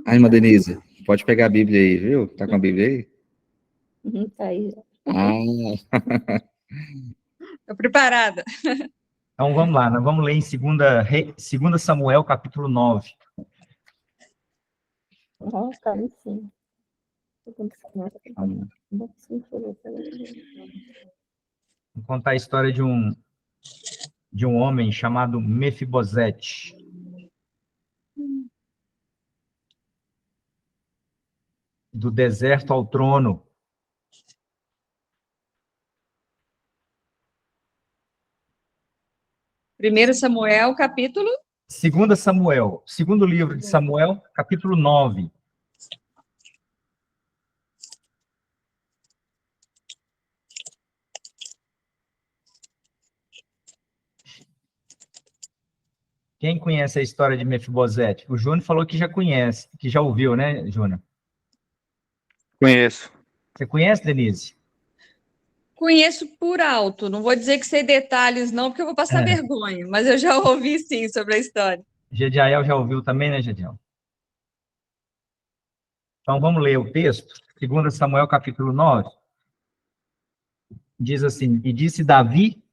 Ai, irmã Denise, pode pegar a Bíblia aí, viu? Tá com a Bíblia aí? Tá aí já. Ah, Tô preparada. Então vamos lá, nós vamos ler em 2 Samuel, capítulo 9. Nossa, tá ali sim. Vou contar a história de um homem chamado Mefibosete. Do deserto ao trono. Primeiro Samuel, capítulo 2 Samuel, segundo livro de Samuel, capítulo 9. Quem conhece a história de Mefibosete? O Júnior falou que já conhece, que já ouviu, né, Júnior? Conheço. Você conhece, Denise? Conheço por alto, não vou dizer que sei detalhes, não, porque eu vou passar vergonha, mas eu já ouvi sim sobre a história. Gediael já ouviu também, né, Gediael? Então vamos ler o texto, 2 Samuel, capítulo 9. Diz assim: E disse Davi: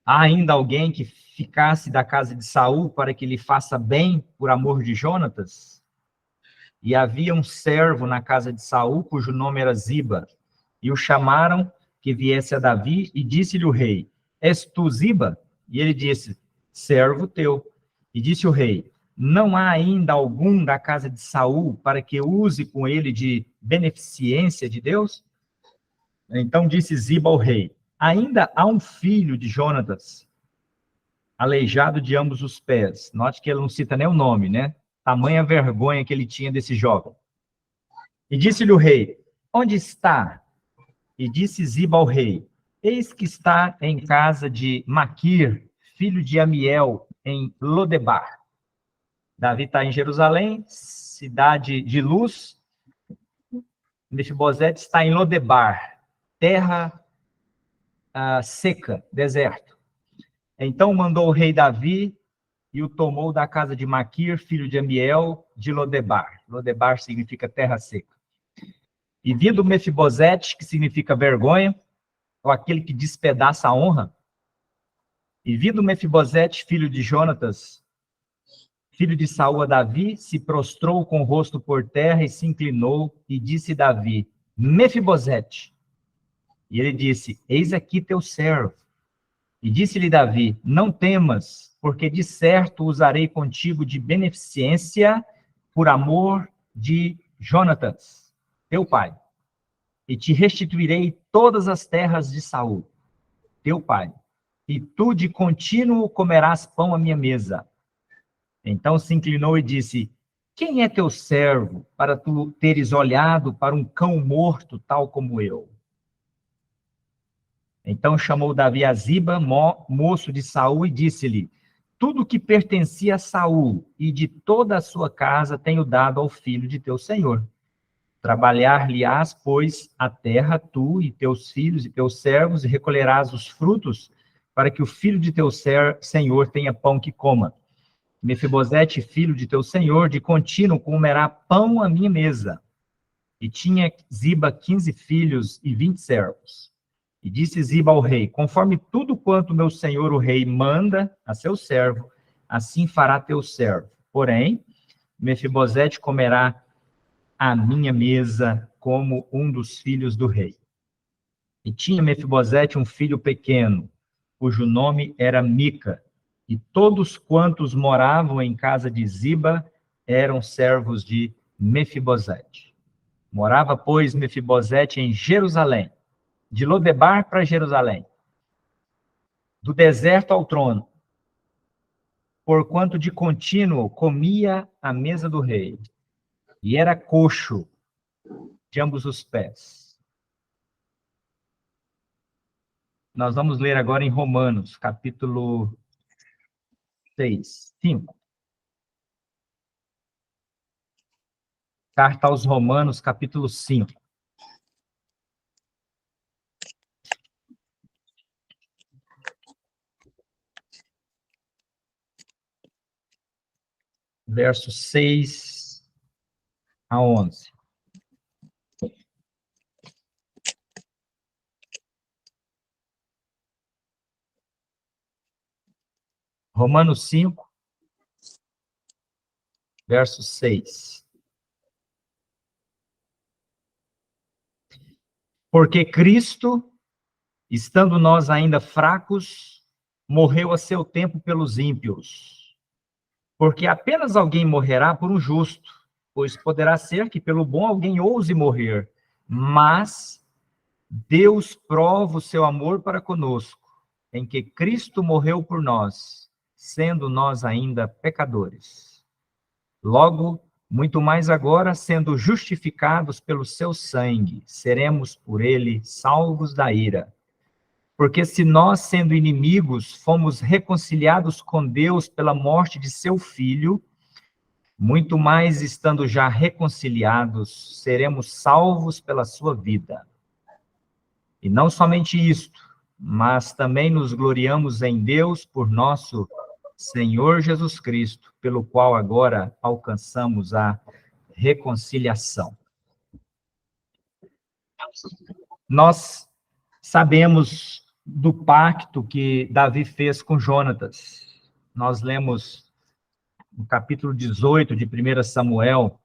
há ainda alguém que ficasse da casa de Saul para que lhe faça bem por amor de Jonatas? E havia um servo na casa de Saul, cujo nome era Ziba, e o chamaram que viesse a Davi, e disse-lhe o rei: És tu Ziba? E ele disse: servo teu. E disse o rei: não há ainda algum da casa de Saul para que use com ele de beneficência de Deus? Então disse Ziba ao rei: ainda há um filho de Jonatas, aleijado de ambos os pés. Note que ele não cita nem o nome, né? Tamanha vergonha que ele tinha desse jovem. E disse-lhe o rei: onde está? E disse Ziba ao rei: eis que está em casa de Maquir, filho de Amiel, em Lodebar. Davi está em Jerusalém, cidade de luz. Mefibosete está em Lodebar, terra seca, deserto. Então mandou o rei Davi e o tomou da casa de Maquir, filho de Amiel, de Lodebar. Lodebar significa terra seca. E vindo Mefibosete, que significa vergonha, ou aquele que despedaça a honra, e vindo Mefibosete, filho de Jonatas, filho de Saul a Davi, se prostrou com o rosto por terra e se inclinou, e disse Davi: Mefibosete. E ele disse: eis aqui teu servo. E disse-lhe Davi: não temas, porque de certo usarei contigo de beneficência por amor de Jonatas, teu pai. E te restituirei todas as terras de Saul, teu pai. E tu de contínuo comerás pão à minha mesa. Então se inclinou e disse: quem é teu servo para tu teres olhado para um cão morto tal como eu? Então chamou Davi a Ziba, moço de Saul, e disse-lhe: tudo que pertencia a Saul e de toda a sua casa tenho dado ao filho de teu senhor. Trabalhar-lhe-ás, pois, a terra, tu e teus filhos e teus servos, e recolherás os frutos, para que o filho de teu senhor tenha pão que coma. Mefibosete, filho de teu senhor, de contínuo comerá pão à minha mesa. E tinha Ziba 15 filhos e 20 servos. E disse Ziba ao rei: conforme tudo quanto meu senhor o rei manda a seu servo, assim fará teu servo. Porém, Mefibosete comerá à minha mesa como um dos filhos do rei. E tinha Mefibosete um filho pequeno, cujo nome era Mica, e todos quantos moravam em casa de Ziba eram servos de Mefibosete. Morava, pois, Mefibosete em Jerusalém, de Lodebar para Jerusalém, do deserto ao trono, porquanto de contínuo comia à mesa do rei, e era coxo de ambos os pés. Nós vamos ler agora em Romanos, capítulo 5. Carta aos Romanos, capítulo 5. Versos 6 a 11. Romanos 5, verso 6. Porque Cristo, estando nós ainda fracos, morreu a seu tempo pelos ímpios. Porque apenas alguém morrerá por um justo, pois poderá ser que pelo bom alguém ouse morrer. Mas Deus prova o seu amor para conosco, em que Cristo morreu por nós, sendo nós ainda pecadores. Logo, muito mais agora, sendo justificados pelo seu sangue, seremos por ele salvos da ira. Porque se nós, sendo inimigos, fomos reconciliados com Deus pela morte de seu Filho, muito mais estando já reconciliados, seremos salvos pela sua vida. E não somente isto, mas também nos gloriamos em Deus por nosso Senhor Jesus Cristo, pelo qual agora alcançamos a reconciliação. Nós sabemos do pacto que Davi fez com Jonatas. Nós lemos no capítulo 18 de 1 Samuel.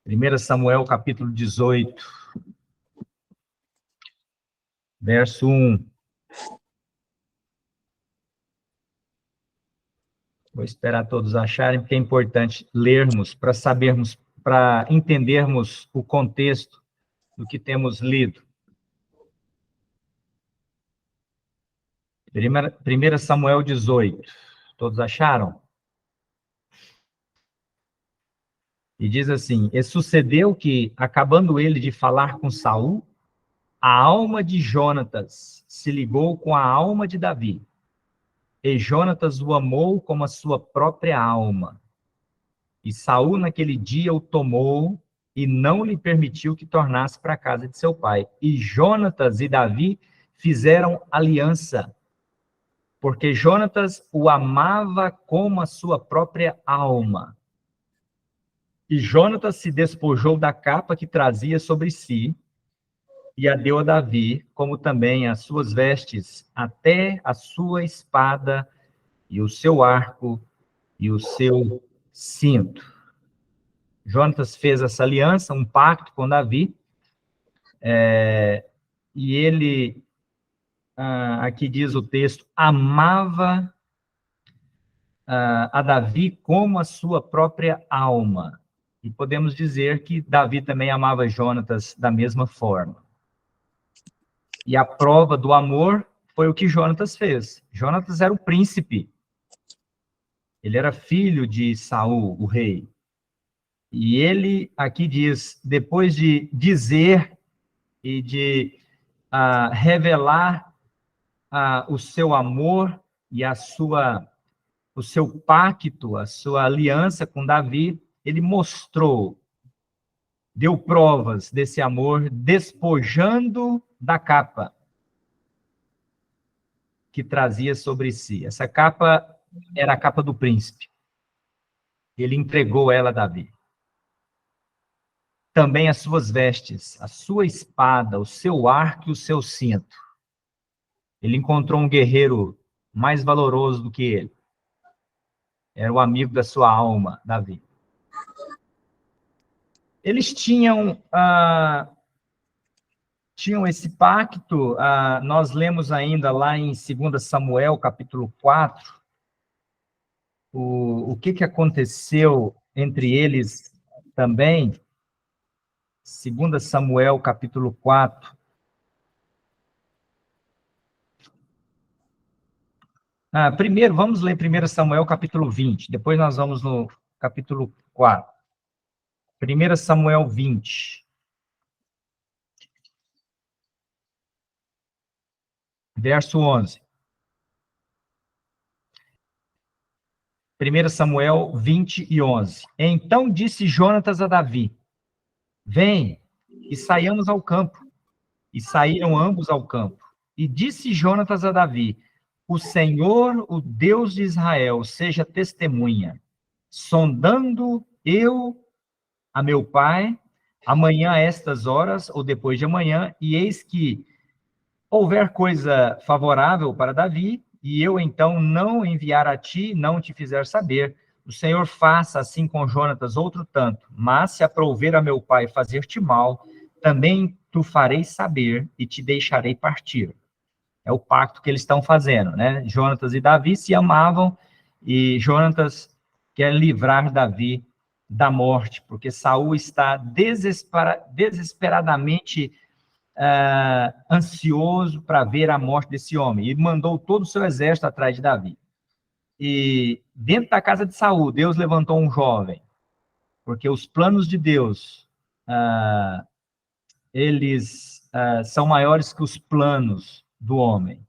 1 Samuel, capítulo 18, verso 1. Vou esperar todos acharem, porque é importante lermos, para sabermos, para entendermos o contexto do que temos lido. 1 Samuel 18. Todos acharam? E diz assim: E sucedeu que, acabando ele de falar com Saul, a alma de Jonatas se ligou com a alma de Davi. E Jonatas o amou como a sua própria alma. E Saul naquele dia o tomou e não lhe permitiu que tornasse para a casa de seu pai. E Jonatas e Davi fizeram aliança, porque Jonatas o amava como a sua própria alma. E Jonatas se despojou da capa que trazia sobre si, e a deu a Davi, como também as suas vestes, até a sua espada, e o seu arco, e o seu cinto. Jonatas fez essa aliança, um pacto com Davi, e ele, aqui diz o texto, amava a Davi como a sua própria alma. E podemos dizer que Davi também amava Jonatas da mesma forma. E a prova do amor foi o que Jonatas fez. Jonatas era o príncipe. Ele era filho de Saul, o rei. E ele, aqui diz, depois de dizer e de revelar o seu amor e o seu pacto, a sua aliança com Davi, ele mostrou, deu provas desse amor, despojando da capa que trazia sobre si. Essa capa era a capa do príncipe. Ele entregou ela a Davi. Também as suas vestes, a sua espada, o seu arco e o seu cinto. Ele encontrou um guerreiro mais valoroso do que ele. Era o amigo da sua alma, Davi. Eles tinham esse pacto, nós lemos ainda lá em 2 Samuel, capítulo 4, o que aconteceu entre eles também. 2 Samuel, capítulo 4. Primeiro, vamos ler 1 Samuel, capítulo 20. Depois nós vamos no capítulo 4. 1 Samuel 20. Verso 11. 1 Samuel 20 e 11. Então disse Jonatas a Davi: Vem, e saiamos ao campo. E saíram ambos ao campo. E disse Jonatas a Davi: O Senhor, o Deus de Israel, seja testemunha. sondando eu a meu pai, amanhã a estas horas, ou depois de amanhã, e eis que houver coisa favorável para Davi, e eu então não enviar a ti, não te fizer saber, o Senhor faça assim com Jonatas outro tanto, mas se aprouver a meu pai fazer-te mal, também tu farei saber e te deixarei partir. É o pacto que eles estão fazendo, né? Jonatas e Davi se amavam, e Jonatas quer livrar Davi da morte, porque Saul está desesperadamente ansioso para ver a morte desse homem, e mandou todo o seu exército atrás de Davi. E dentro da casa de Saul, Deus levantou um jovem, porque os planos de Deus, eles são maiores que os planos do homem.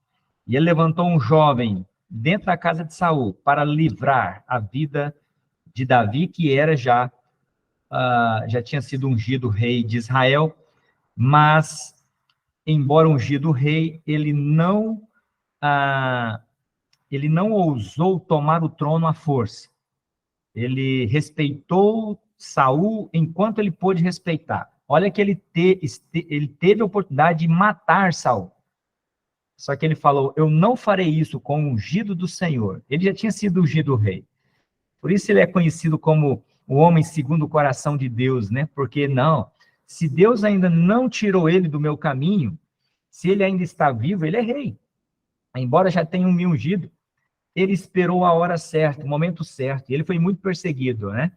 E ele levantou um jovem dentro da casa de Saul para livrar a vida de Davi, que era já tinha sido ungido rei de Israel, mas, embora ungido rei, ele não ousou tomar o trono à força. Ele respeitou Saul enquanto ele pôde respeitar. Olha que ele teve a oportunidade de matar Saul. Só que ele falou, eu não farei isso com o ungido do Senhor. Ele já tinha sido ungido rei. Por isso ele é conhecido como o homem segundo o coração de Deus, né? Porque não, se Deus ainda não tirou ele do meu caminho, se ele ainda está vivo, ele é rei. Embora já tenha me ungido, ele esperou a hora certa, o momento certo. E ele foi muito perseguido, né?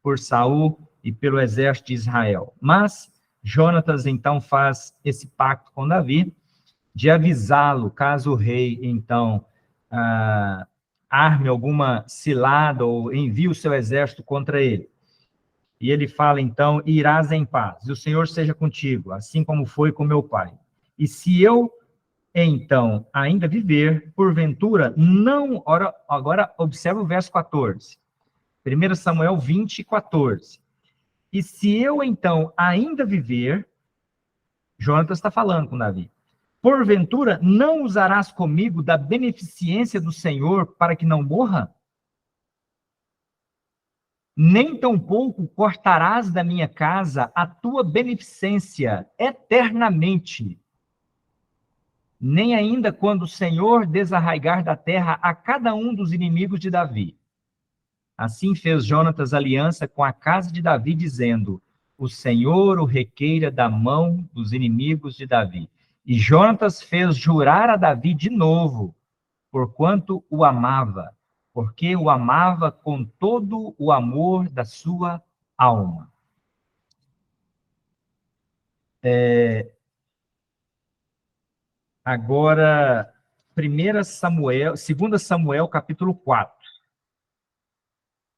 Por Saul e pelo exército de Israel. Mas Jonatas, então, faz esse pacto com Davi, de avisá-lo, caso o rei, então, arme alguma cilada ou envie o seu exército contra ele. E ele fala, então, irás em paz, e o Senhor seja contigo, assim como foi com meu pai. E se eu, então, ainda viver, porventura, não... Agora, observa o verso 14. 1 Samuel 20, 14. E se eu, então, ainda viver, Jonatas está falando com Davi, porventura, não usarás comigo da beneficência do Senhor para que não morra? Nem tampouco cortarás da minha casa a tua beneficência eternamente, nem ainda quando o Senhor desarraigar da terra a cada um dos inimigos de Davi. Assim fez Jonatas aliança com a casa de Davi, dizendo, o Senhor o requeira da mão dos inimigos de Davi. E Jonatas fez jurar a Davi de novo, porquanto o amava, porque o amava com todo o amor da sua alma. Agora, 2 Samuel, capítulo 4.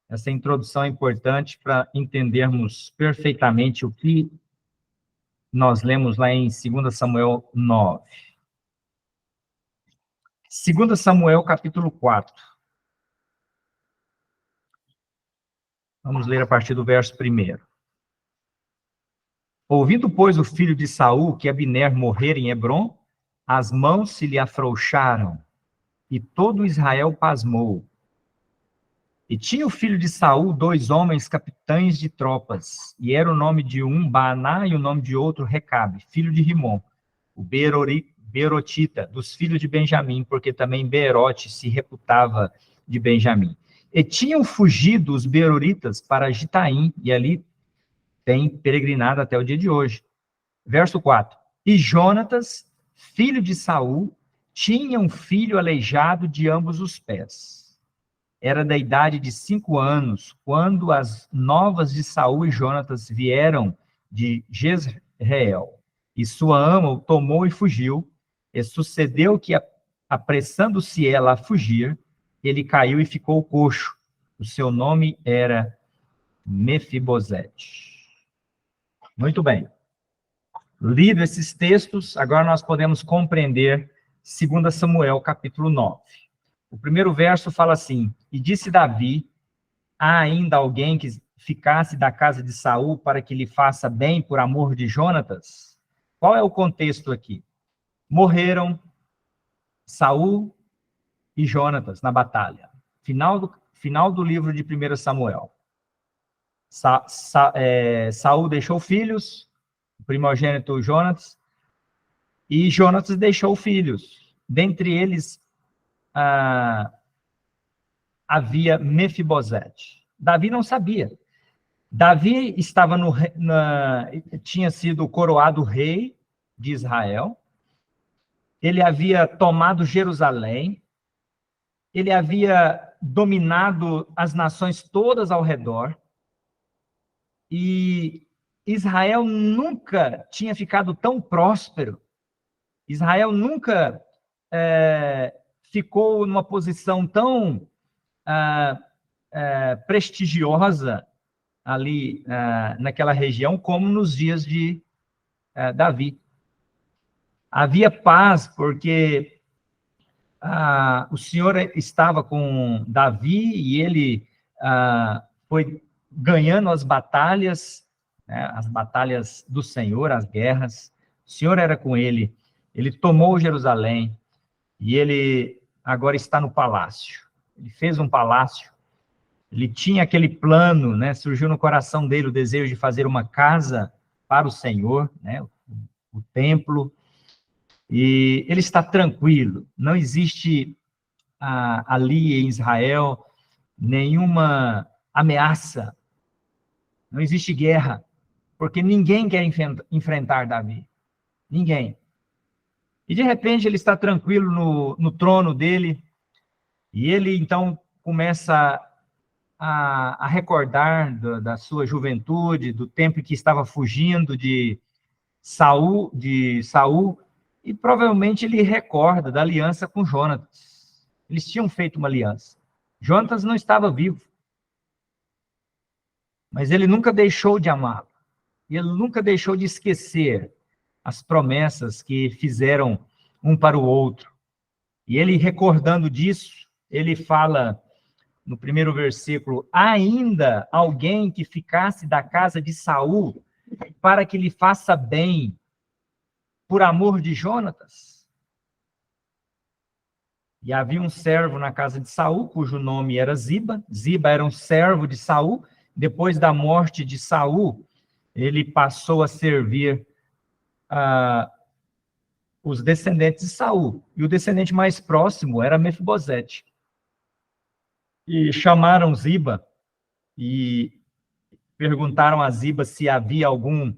Essa introdução é importante para entendermos perfeitamente o que nós lemos lá em 2 Samuel 9. 2 Samuel, capítulo 4. Vamos ler a partir do verso 1. Ouvindo, pois, o filho de Saul que Abner morrera em Hebrom, as mãos se lhe afrouxaram, e todo Israel pasmou. E tinha o filho de Saul 2 homens capitães de tropas, e era o nome de um Baaná e o nome de outro Recabe, filho de Rimom, o Beerotita, dos filhos de Benjamim, porque também Beerote se reputava de Benjamim. E tinham fugido os Beeroritas para Gitaim, e ali tem peregrinado até o dia de hoje. Verso 4. E Jonatas, filho de Saul, tinha um filho aleijado de ambos os pés. Era da idade de 5 anos, quando as novas de Saul e Jonatas vieram de Jezreel. E sua ama o tomou e fugiu. E sucedeu que, apressando-se ela a fugir, ele caiu e ficou coxo. O seu nome era Mefibosete. Muito bem. Lido esses textos, agora nós podemos compreender 2 Samuel, capítulo 9. O primeiro verso fala assim, e disse Davi, há ainda alguém que ficasse da casa de Saul para que lhe faça bem por amor de Jonatas? Qual é o contexto aqui? Morreram Saul e Jonatas na batalha. final do livro de 1 Samuel. Saul deixou filhos, o primogênito Jonatas, e Jonatas deixou filhos. Dentre eles havia Mefibosete. Davi não sabia. Davi estava tinha sido coroado rei de Israel. Ele havia tomado Jerusalém. Ele havia dominado as nações todas ao redor. E Israel nunca tinha ficado tão próspero. Israel nunca ficou numa posição tão prestigiosa ali naquela região como nos dias de Davi. Havia paz porque o Senhor estava com Davi e ele foi ganhando as batalhas, né, as batalhas do Senhor, as guerras. O Senhor era com ele. Ele tomou Jerusalém e ele agora está no palácio. Ele fez um palácio. Ele tinha aquele plano, né? Surgiu no coração dele o desejo de fazer uma casa para o Senhor, né? O templo. E ele está tranquilo. Não existe ali em Israel nenhuma ameaça. Não existe guerra, porque ninguém quer enfrentar Davi. Ninguém. E de repente ele está tranquilo no trono dele, e ele então começa a recordar da sua juventude, do tempo em que estava fugindo de Saul, e provavelmente ele recorda da aliança com Jonatas. Eles tinham feito uma aliança. Jonatas não estava vivo, mas ele nunca deixou de amá-lo. E ele nunca deixou de esquecer as promessas que fizeram um para o outro. E ele, recordando disso, ele fala no primeiro versículo: ainda alguém que ficasse da casa de Saul para que lhe faça bem por amor de Jonatas? E havia um servo na casa de Saul, cujo nome era Ziba. Ziba era um servo de Saul. Depois da morte de Saul, ele passou a servir os descendentes de Saul. E o descendente mais próximo era Mefibosete. E chamaram Ziba e perguntaram a Ziba se havia algum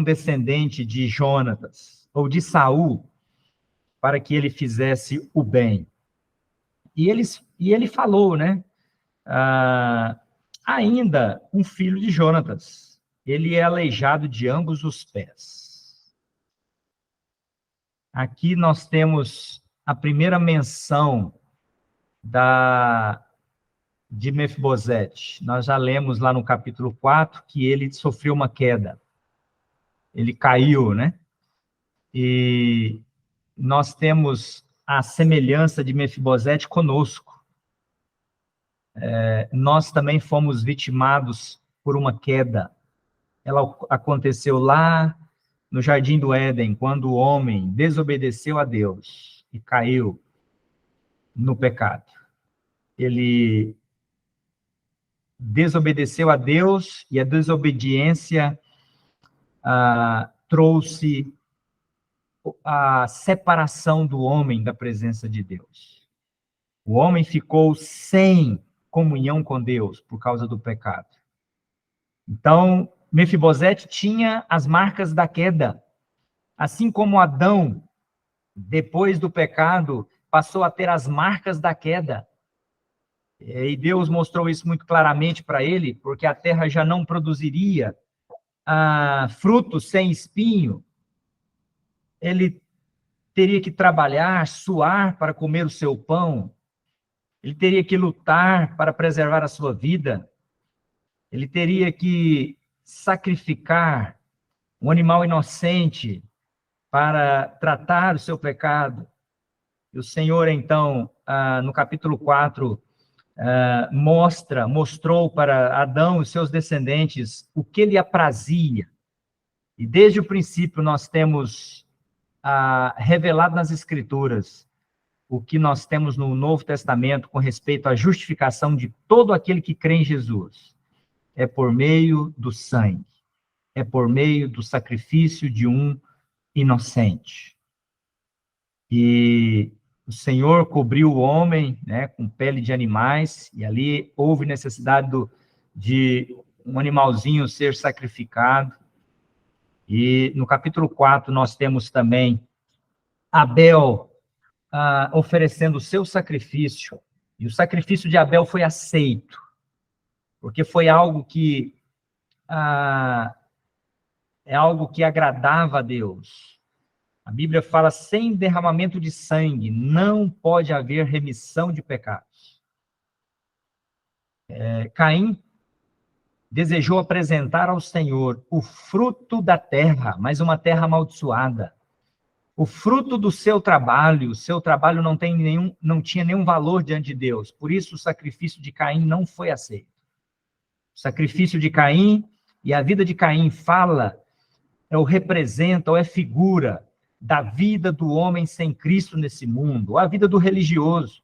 descendente de Jonatas ou de Saul para que ele fizesse o bem. E ele falou, né? Ainda um filho de Jonatas. Ele é aleijado de ambos os pés. Aqui nós temos a primeira menção de Mefibosete. Nós já lemos lá no capítulo 4 que ele sofreu uma queda. Ele caiu, né? E nós temos a semelhança de Mefibosete conosco. Nós também fomos vitimados por uma queda. Ela aconteceu lá no Jardim do Éden, quando o homem desobedeceu a Deus e caiu no pecado. Ele desobedeceu a Deus e a desobediência trouxe a separação do homem da presença de Deus. O homem ficou sem comunhão com Deus por causa do pecado. Então, Mefibosete tinha as marcas da queda. Assim como Adão, depois do pecado, passou a ter as marcas da queda. E Deus mostrou isso muito claramente para ele, porque a terra já não produziria frutos sem espinho. Ele teria que trabalhar, suar para comer o seu pão. Ele teria que lutar para preservar a sua vida. Ele teria que sacrificar um animal inocente para tratar o seu pecado. E o Senhor, então, no capítulo 4, mostrou para Adão e seus descendentes o que lhe aprazia. E desde o princípio nós temos revelado nas Escrituras o que nós temos no Novo Testamento com respeito à justificação de todo aquele que crê em Jesus. É por meio do sangue. É por meio do sacrifício de um inocente. E o Senhor cobriu o homem, né, com pele de animais, e ali houve necessidade de um animalzinho ser sacrificado. E no capítulo 4 nós temos também Abel oferecendo o seu sacrifício, e o sacrifício de Abel foi aceito, porque foi algo que é algo que agradava a Deus. A Bíblia fala, sem derramamento de sangue, não pode haver remissão de pecados. Caim desejou apresentar ao Senhor o fruto da terra, mas uma terra amaldiçoada. O fruto do seu trabalho não tinha nenhum valor diante de Deus. Por isso o sacrifício de Caim não foi aceito. O sacrifício de Caim e a vida de Caim representa ou é figura da vida do homem sem Cristo nesse mundo, ou a vida do religioso,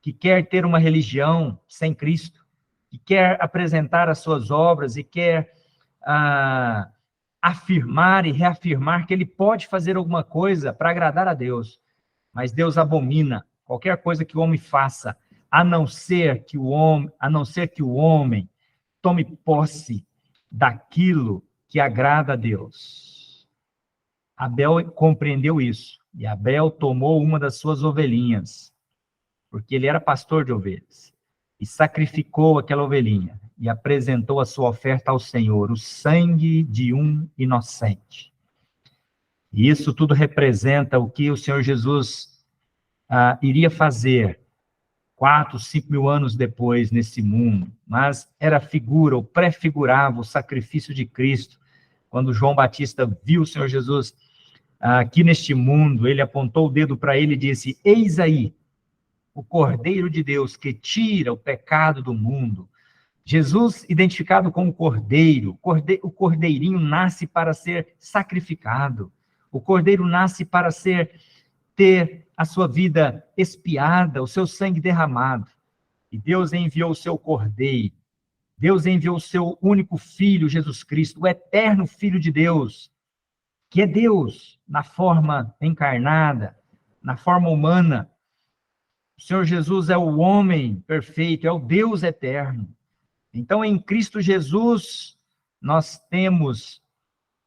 que quer ter uma religião sem Cristo, que quer apresentar as suas obras e quer afirmar e reafirmar que ele pode fazer alguma coisa para agradar a Deus. Mas Deus abomina qualquer coisa que o homem faça, a não ser que o homem tome posse daquilo que agrada a Deus. Abel compreendeu isso, e Abel tomou uma das suas ovelhinhas, porque ele era pastor de ovelhas, e sacrificou aquela ovelhinha, e apresentou a sua oferta ao Senhor, o sangue de um inocente. E isso tudo representa o que o Senhor Jesus iria fazer 4, 5 mil anos depois nesse mundo, mas era figura, ou prefigurava o sacrifício de Cristo. Quando João Batista viu o Senhor Jesus aqui neste mundo, ele apontou o dedo para ele e disse, eis aí, o Cordeiro de Deus que tira o pecado do mundo. Jesus, identificado como cordeiro, o cordeirinho nasce para ser sacrificado. O cordeiro nasce para ter a sua vida expiada, o seu sangue derramado. E Deus enviou o seu cordeiro. Deus enviou o seu único filho, Jesus Cristo, o eterno Filho de Deus, que é Deus na forma encarnada, na forma humana. O Senhor Jesus é o homem perfeito, é o Deus eterno. Então, em Cristo Jesus, nós temos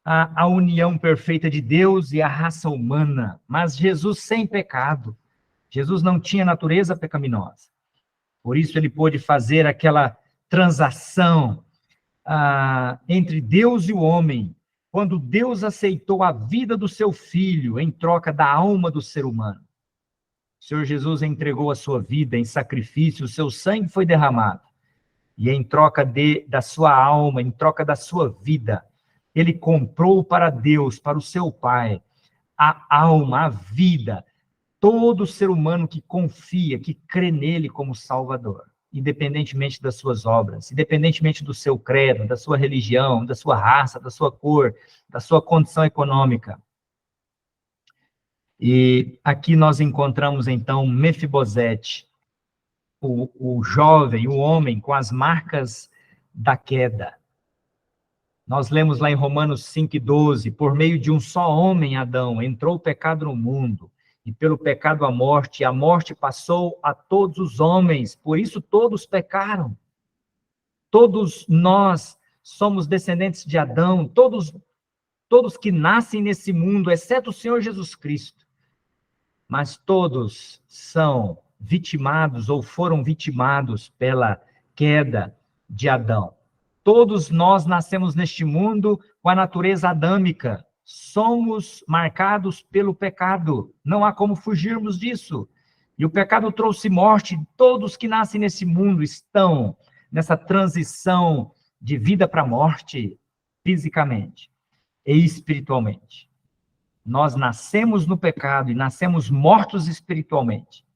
a união perfeita de Deus e a raça humana, mas Jesus sem pecado. Jesus não tinha natureza pecaminosa. Por isso, ele pôde fazer aquela transação entre Deus e o homem, quando Deus aceitou a vida do seu filho em troca da alma do ser humano. O Senhor Jesus entregou a sua vida em sacrifício, o seu sangue foi derramado. E em troca da sua alma, em troca da sua vida, ele comprou para Deus, para o seu Pai, a alma, a vida, todo ser humano que confia, que crê nele como Salvador, independentemente das suas obras, independentemente do seu credo, da sua religião, da sua raça, da sua cor, da sua condição econômica. E aqui nós encontramos, então, Mefibosete, o jovem, o homem com as marcas da queda. Nós lemos lá em Romanos 5:12, por meio de um só homem, Adão, entrou o pecado no mundo, e pelo pecado a morte passou a todos os homens, por isso todos pecaram. Todos nós somos descendentes de Adão, todos que nascem nesse mundo, exceto o Senhor Jesus Cristo. Mas todos são vitimados ou foram vitimados pela queda de Adão. Todos nós nascemos neste mundo com a natureza adâmica. Somos marcados pelo pecado. Não há como fugirmos disso. E o pecado trouxe morte. Todos que nascem nesse mundo estão nessa transição de vida para a morte, fisicamente e espiritualmente. Nós nascemos no pecado e nascemos mortos espiritualmente.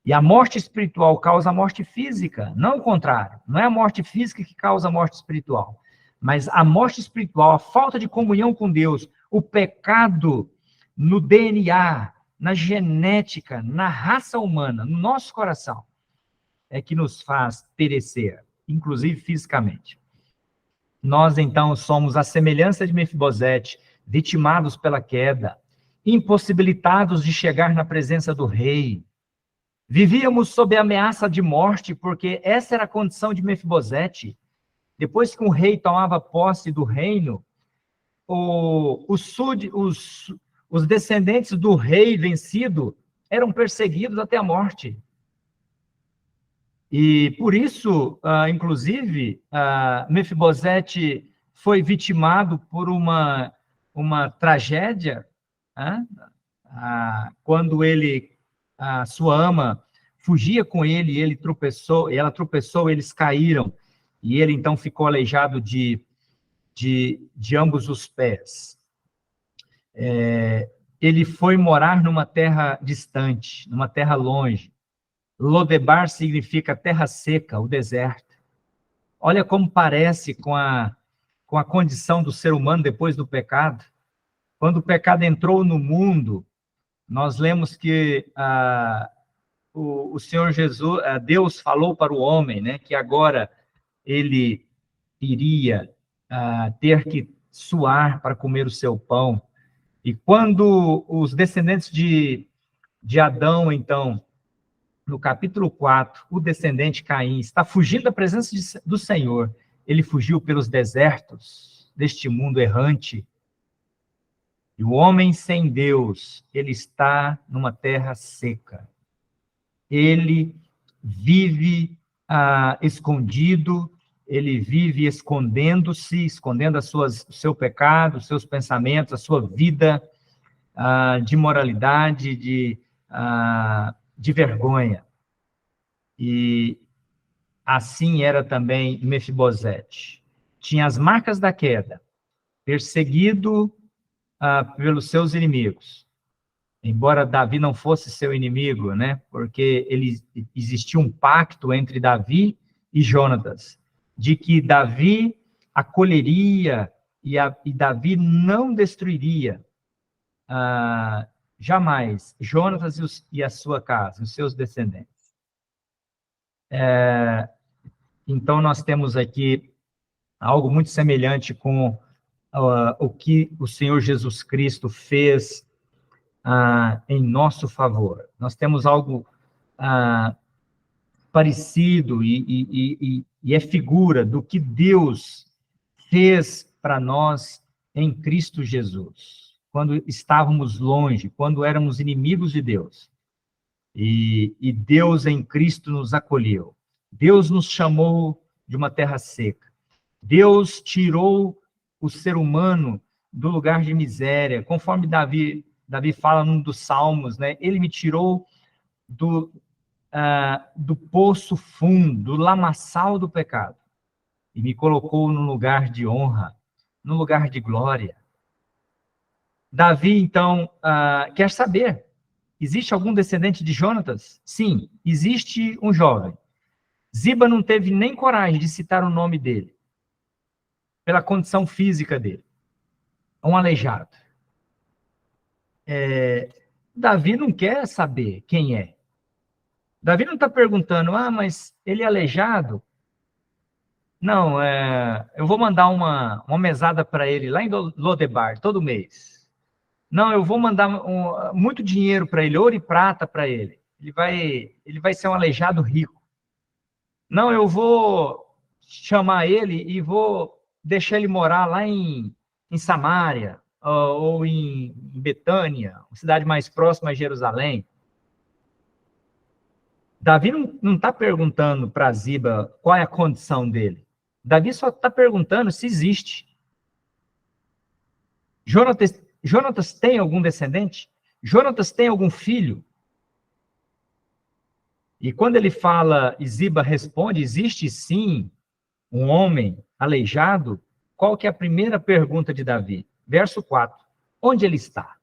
E a morte espiritual causa a morte física, não o contrário. Não é a morte física que causa a morte espiritual. Mas a morte espiritual, a falta de comunhão com Deus, o pecado no DNA, na genética, na raça humana, no nosso coração, é que nos faz perecer, inclusive fisicamente. Nós, então, somos a semelhança de Mefibosete, vitimados pela queda, impossibilitados de chegar na presença do rei. Vivíamos sob a ameaça de morte, porque essa era a condição de Mefibosete. Depois que um rei tomava posse do reino, os descendentes do rei vencido eram perseguidos até a morte. E por isso, inclusive, Mefibosete foi vitimado por uma tragédia, quando a sua ama fugia com ele, e ela tropeçou, eles caíram, e ele então ficou aleijado de ambos os pés. Ele foi morar numa terra distante, numa terra longe. Lodebar significa terra seca, o deserto. Olha como parece com a condição do ser humano depois do pecado. Quando o pecado entrou no mundo, nós lemos que o Senhor Jesus, Deus falou para o homem, né, que agora ele iria ter que suar para comer o seu pão. E quando os descendentes de Adão, então, no capítulo 4, o descendente Caim está fugindo da presença do Senhor. Ele fugiu pelos desertos deste mundo errante. E o homem sem Deus, ele está numa terra seca. Ele vive escondido, ele vive escondendo-se, escondendo o seu pecado, os seus pensamentos, a sua vida de moralidade, de vergonha. E assim era também Mefibosete. Tinha as marcas da queda, perseguido pelos seus inimigos. Embora Davi não fosse seu inimigo, né? Porque existia um pacto entre Davi e Jonatas, de que Davi acolheria e Davi não destruiria jamais Jonatas e a sua casa, os seus descendentes. Então, nós temos aqui algo muito semelhante com o que o Senhor Jesus Cristo fez em nosso favor. Nós temos algo parecido e é figura do que Deus fez para nós em Cristo Jesus, quando estávamos longe, quando éramos inimigos de Deus. E Deus em Cristo nos acolheu. Deus nos chamou de uma terra seca. Deus tirou o ser humano do lugar de miséria, conforme Davi fala num dos Salmos, né? Ele me tirou do poço fundo, do lamaçal do pecado, e me colocou no lugar de honra, no lugar de glória. Davi, então, quer saber, existe algum descendente de Jonatas? Sim, existe um jovem. Ziba não teve nem coragem de citar o nome dele, pela condição física dele. Um aleijado. Davi não quer saber quem é. Davi não está perguntando, mas ele é aleijado? Não, eu vou mandar uma mesada para ele lá em Lodebar, todo mês. Não, eu vou mandar muito dinheiro para ele, ouro e prata para ele. Ele vai ser um aleijado rico. Não, eu vou chamar ele e vou deixar ele morar lá em Samaria, ou em Betânia, uma cidade mais próxima a Jerusalém. Davi não está perguntando para Ziba qual é a condição dele. Davi só está perguntando se existe. Jonatas tem algum descendente? Jonatas tem algum filho? E quando ele fala, e Ziba responde, existe sim um homem aleijado, qual que é a primeira pergunta de Davi? Verso 4. Onde ele está?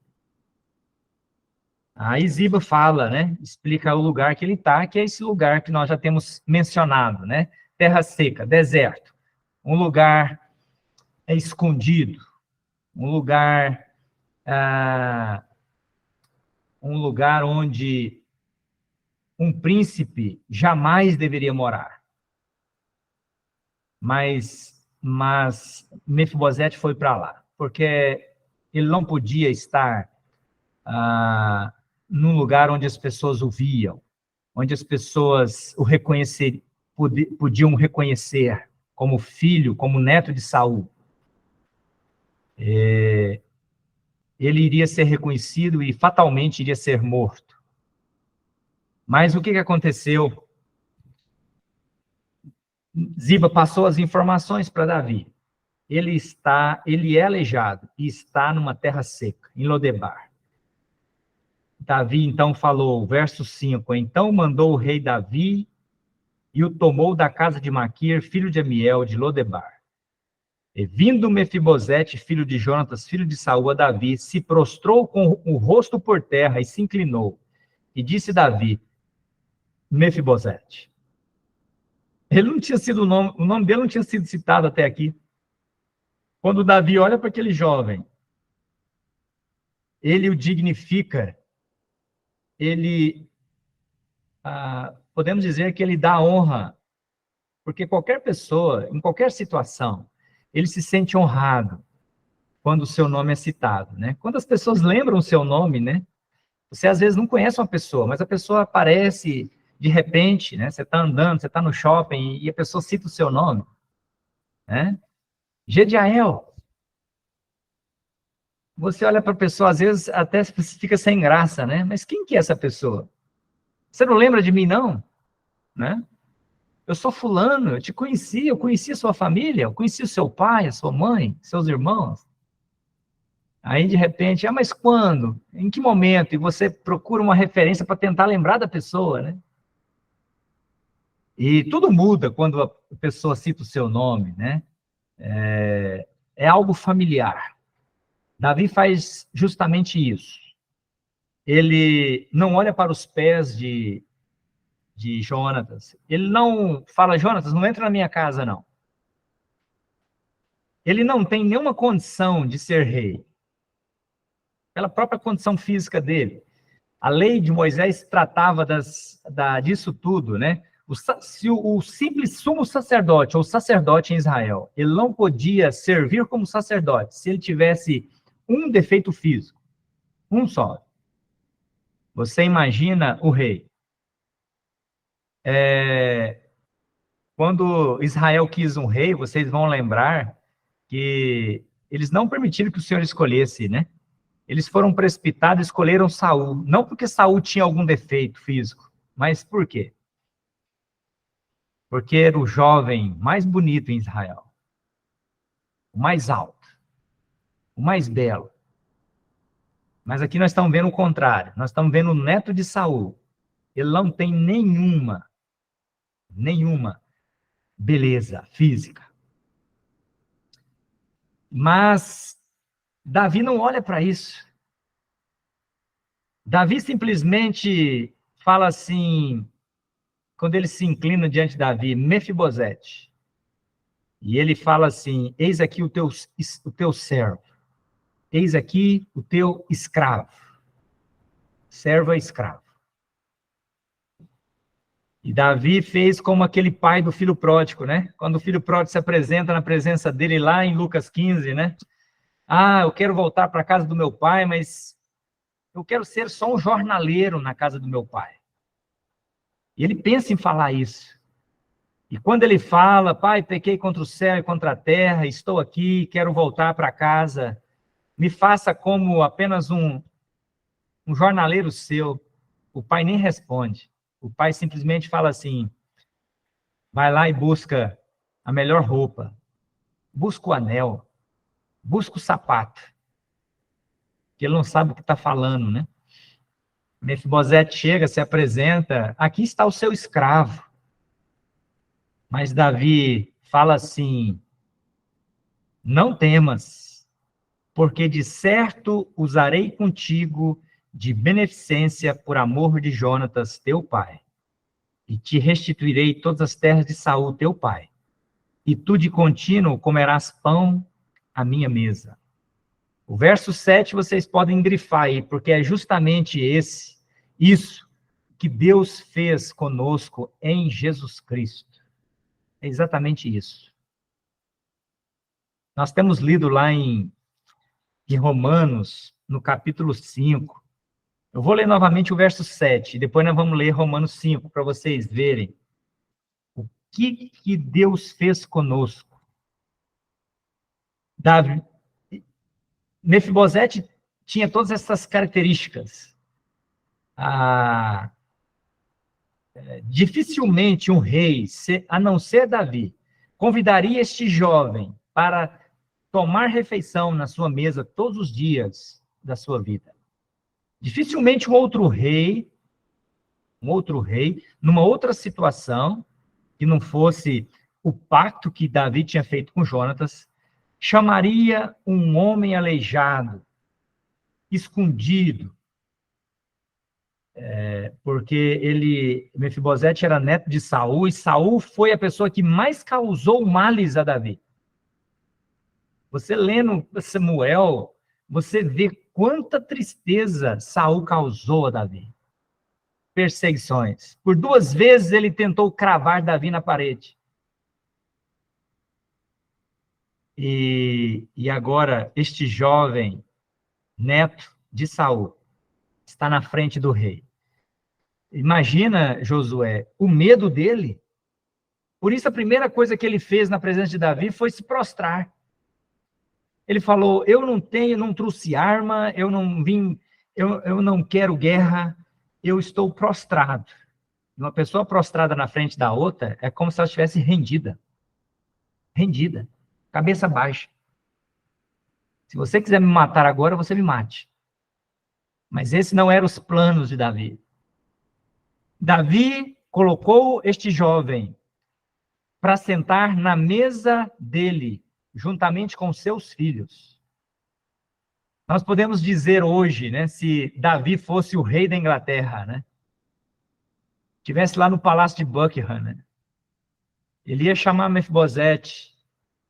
Aí Ziba fala, né? Explica o lugar que ele está, que é esse lugar que nós já temos mencionado, né? Terra seca, deserto. Um lugar escondido. Um lugar um lugar onde um príncipe jamais deveria morar. Mas Mefibosete foi para lá, porque ele não podia estar num lugar onde as pessoas o viam, onde as pessoas o podiam reconhecer como filho, como neto de Saul. Ele iria ser reconhecido e fatalmente iria ser morto. Mas o que aconteceu? Ziba passou as informações para Davi. Ele é aleijado e está numa terra seca, em Lodebar. Davi então falou, verso 5, então mandou o rei Davi e o tomou da casa de Maquir, filho de Amiel, de Lodebar. E vindo Mefibosete, filho de Jonatas, filho de Saul, a Davi, se prostrou com o rosto por terra e se inclinou. E disse Davi, Mefibosete. Ele não tinha sido o nome dele não tinha sido citado até aqui. Quando Davi olha para aquele jovem, ele o dignifica, podemos dizer que ele dá honra, porque qualquer pessoa, em qualquer situação, ele se sente honrado quando o seu nome é citado, né? Quando as pessoas lembram o seu nome, né? Você às vezes não conhece uma pessoa, mas a pessoa aparece de repente, né? Você está andando, você está no shopping e a pessoa cita o seu nome, né? Gediael. Você olha para a pessoa, às vezes até fica sem graça, né? Mas quem que é essa pessoa? Você não lembra de mim, não? Né? Eu sou fulano, eu te conheci, eu conheci a sua família, eu conheci o seu pai, a sua mãe, seus irmãos. Aí, de repente, mas quando? Em que momento? E você procura uma referência para tentar lembrar da pessoa, né? E tudo muda quando a pessoa cita o seu nome, né? É algo familiar. Davi faz justamente isso. Ele não olha para os pés de Jonatas. Ele não fala, Jonatas, não entra na minha casa, não. Ele não tem nenhuma condição de ser rei. Pela própria condição física dele. A lei de Moisés tratava disso tudo, né? Se o simples sumo sacerdote, ou sacerdote em Israel, ele não podia servir como sacerdote se ele tivesse um defeito físico. Um só. Você imagina o rei. Quando Israel quis um rei, vocês vão lembrar que eles não permitiram que o Senhor escolhesse, né? Eles foram precipitados e escolheram Saul. Não porque Saul tinha algum defeito físico, mas por quê? Porque era o jovem mais bonito em Israel. O mais alto. O mais belo. Mas aqui nós estamos vendo o contrário. Nós estamos vendo o neto de Saul. Ele não tem nenhuma beleza física. Mas Davi não olha para isso. Davi simplesmente fala assim, quando ele se inclina diante de Davi, Mefibosete. E ele fala assim, eis aqui o teu servo. Eis aqui o teu escravo. Servo é escravo. E Davi fez como aquele pai do filho pródigo, né? Quando o filho pródigo se apresenta na presença dele lá em Lucas 15, né? Eu quero voltar para a casa do meu pai, mas eu quero ser só um jornaleiro na casa do meu pai. E ele pensa em falar isso. E quando ele fala, pai, pequei contra o céu e contra a terra, estou aqui, quero voltar para casa, me faça como apenas um jornaleiro seu. O pai nem responde. O pai simplesmente fala assim, vai lá e busca a melhor roupa, busca o anel, busca o sapato, que ele não sabe o que está falando, né? Mefibosete chega, se apresenta, aqui está o seu escravo. Mas Davi fala assim, não temas, porque de certo usarei contigo de beneficência por amor de Jonatas, teu pai. E te restituirei todas as terras de Saul, teu pai. E tu de contínuo comerás pão à minha mesa. O verso 7 vocês podem grifar aí, porque é justamente isso que Deus fez conosco em Jesus Cristo. É exatamente isso. Nós temos lido lá em Romanos, no capítulo 5. Eu vou ler novamente o verso 7, depois nós vamos ler Romanos 5, para vocês verem o que Deus fez conosco. Mefibosete tinha todas essas características. Dificilmente um rei, a não ser Davi, convidaria este jovem para tomar refeição na sua mesa todos os dias da sua vida. Dificilmente um outro rei, numa outra situação, que não fosse o pacto que Davi tinha feito com Jonatas, chamaria um homem aleijado, escondido, porque Mefibosete era neto de Saul, e Saul foi a pessoa que mais causou males a Davi. Você lendo Samuel, você vê quanta tristeza Saul causou a Davi. Perseguições. Por 2 vezes ele tentou cravar Davi na parede. E agora, este jovem, neto de Saul, está na frente do rei. Imagina, Josué, o medo dele. Por isso, a primeira coisa que ele fez na presença de Davi foi se prostrar. Ele falou, eu não trouxe arma, eu não quero guerra, eu estou prostrado. Uma pessoa prostrada na frente da outra é como se ela estivesse rendida. Rendida. Cabeça baixa. Se você quiser me matar agora, você me mate. Mas esse não eram os planos de Davi. Davi colocou este jovem para sentar na mesa dele, juntamente com seus filhos. Nós podemos dizer hoje, né, se Davi fosse o rei da Inglaterra, né, estivesse lá no palácio de Buckingham, né, ele ia chamar Mefibosete,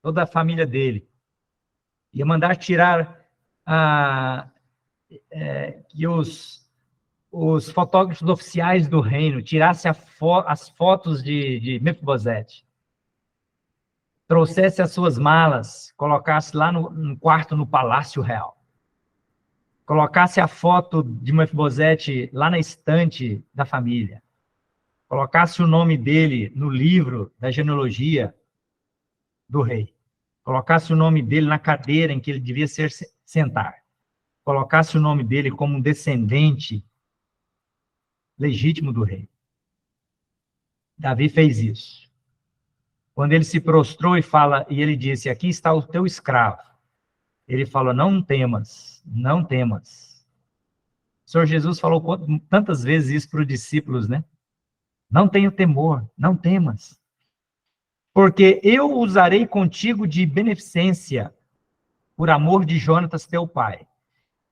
toda a família dele, ia mandar tirar que os fotógrafos oficiais do reino tirassem as fotos de Mefibosete, trouxesse as suas malas, colocasse lá no quarto no Palácio Real, colocasse a foto de Mefibosete lá na estante da família, colocasse o nome dele no livro da genealogia do rei, colocasse o nome dele na cadeira em que ele devia sentar, colocasse o nome dele como um descendente legítimo do rei. Davi fez isso. Quando ele se prostrou e ele disse, aqui está o teu escravo. Ele falou, não temas, não temas. O Senhor Jesus falou tantas vezes isso para os discípulos, né? Não tenha temor, não temas. Porque eu usarei contigo de beneficência, por amor de Jonatas, teu pai.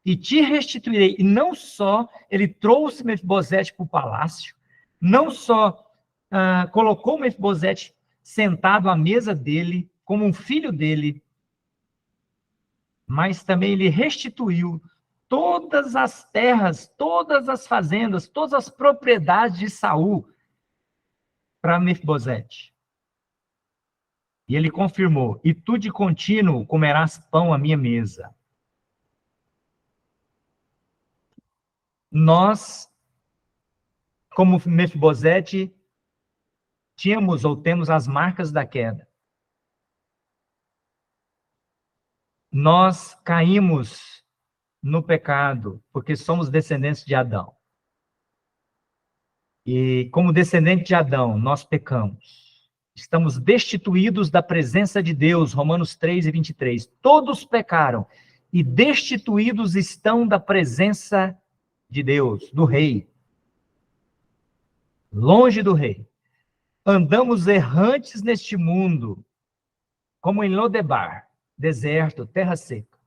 E te restituirei. E não só ele trouxe Mefibosete para o palácio, não só colocou Mefibosete sentado à mesa dele, como um filho dele, mas também ele restituiu todas as terras, todas as fazendas, todas as propriedades de Saul para Mefibosete. E ele confirmou, e tu de contínuo comerás pão à minha mesa. Nós, como Mefibosete, tínhamos ou temos as marcas da queda. Nós caímos no pecado, porque somos descendentes de Adão. E como descendente de Adão, nós pecamos. Estamos destituídos da presença de Deus, Romanos 3:23. Todos pecaram e destituídos estão da presença de Deus, do Rei. Longe do Rei. Andamos errantes neste mundo, como em Lodebar, deserto, terra seca.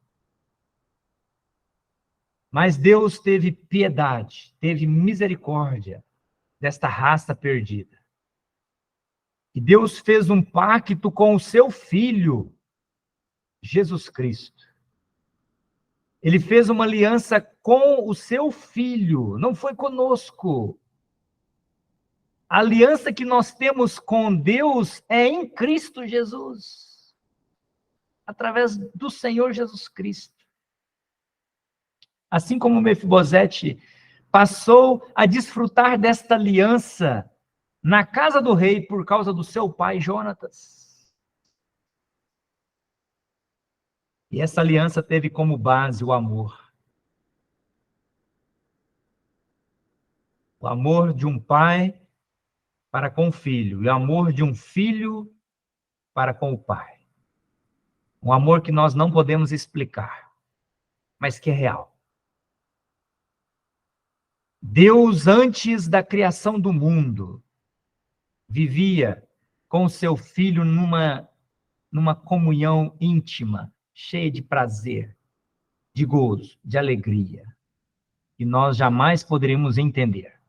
Mas Deus teve piedade, teve misericórdia desta raça perdida. E Deus fez um pacto com o seu Filho, Jesus Cristo. Ele fez uma aliança com o seu filho, não foi conosco. A aliança que nós temos com Deus é em Cristo Jesus, através do Senhor Jesus Cristo. Assim como Mefibosete passou a desfrutar desta aliança na casa do rei por causa do seu pai Jonatas. E essa aliança teve como base o amor. O amor de um pai para com o filho, e o amor de um filho para com o pai. Um amor que nós não podemos explicar, mas que é real. Deus, antes da criação do mundo, vivia com o seu filho numa comunhão íntima, cheia de prazer, de gozo, de alegria, que nós jamais poderíamos entender.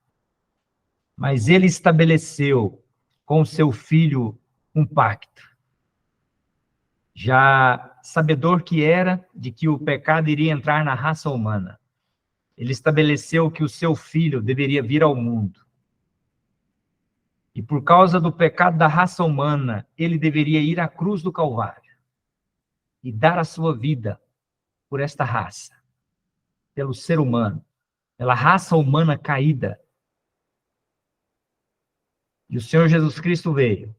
Mas ele estabeleceu com o seu filho um pacto. Já sabedor que era de que o pecado iria entrar na raça humana, ele estabeleceu que o seu filho deveria vir ao mundo. E por causa do pecado da raça humana, ele deveria ir à cruz do Calvário e dar a sua vida por esta raça, pelo ser humano, pela raça humana caída. E o Senhor Jesus Cristo veio.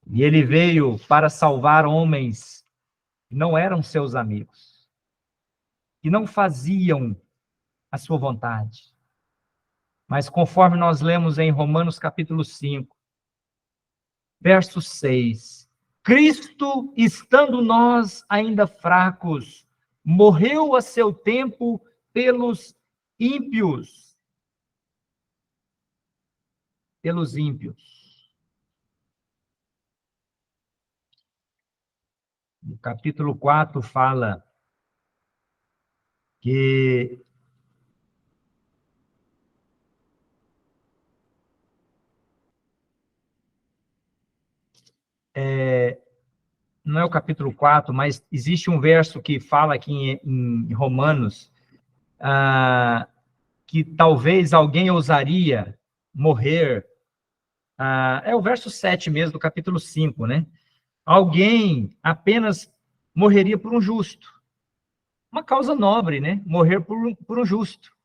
E ele veio para salvar homens que não eram seus amigos, que não faziam a sua vontade. Mas conforme nós lemos em Romanos capítulo 5, verso 6, Cristo, estando nós ainda fracos, morreu a seu tempo pelos ímpios. Pelos ímpios. No capítulo 4 fala que não é o capítulo 4, mas existe um verso que fala aqui em Romanos, que talvez alguém ousaria morrer. É o verso 7 mesmo do capítulo 5, né? Alguém apenas morreria por um justo. Uma causa nobre, né? Morrer por um justo.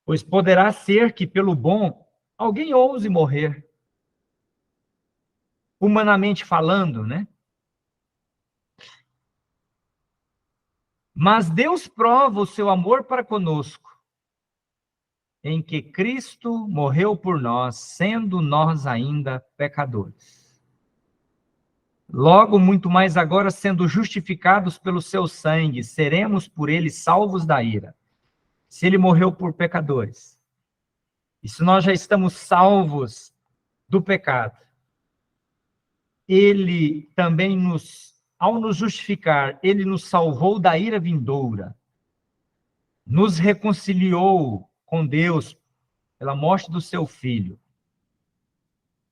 Pois poderá ser que, pelo bom, alguém ouse morrer. Humanamente falando, né? Mas Deus prova o seu amor para conosco, em que Cristo morreu por nós, sendo nós ainda pecadores. Logo, muito mais agora, sendo justificados pelo seu sangue, seremos por ele salvos da ira. Se ele morreu por pecadores, e se nós já estamos salvos do pecado, ele também ao nos justificar, ele nos salvou da ira vindoura, nos reconciliou com Deus pela morte do seu filho.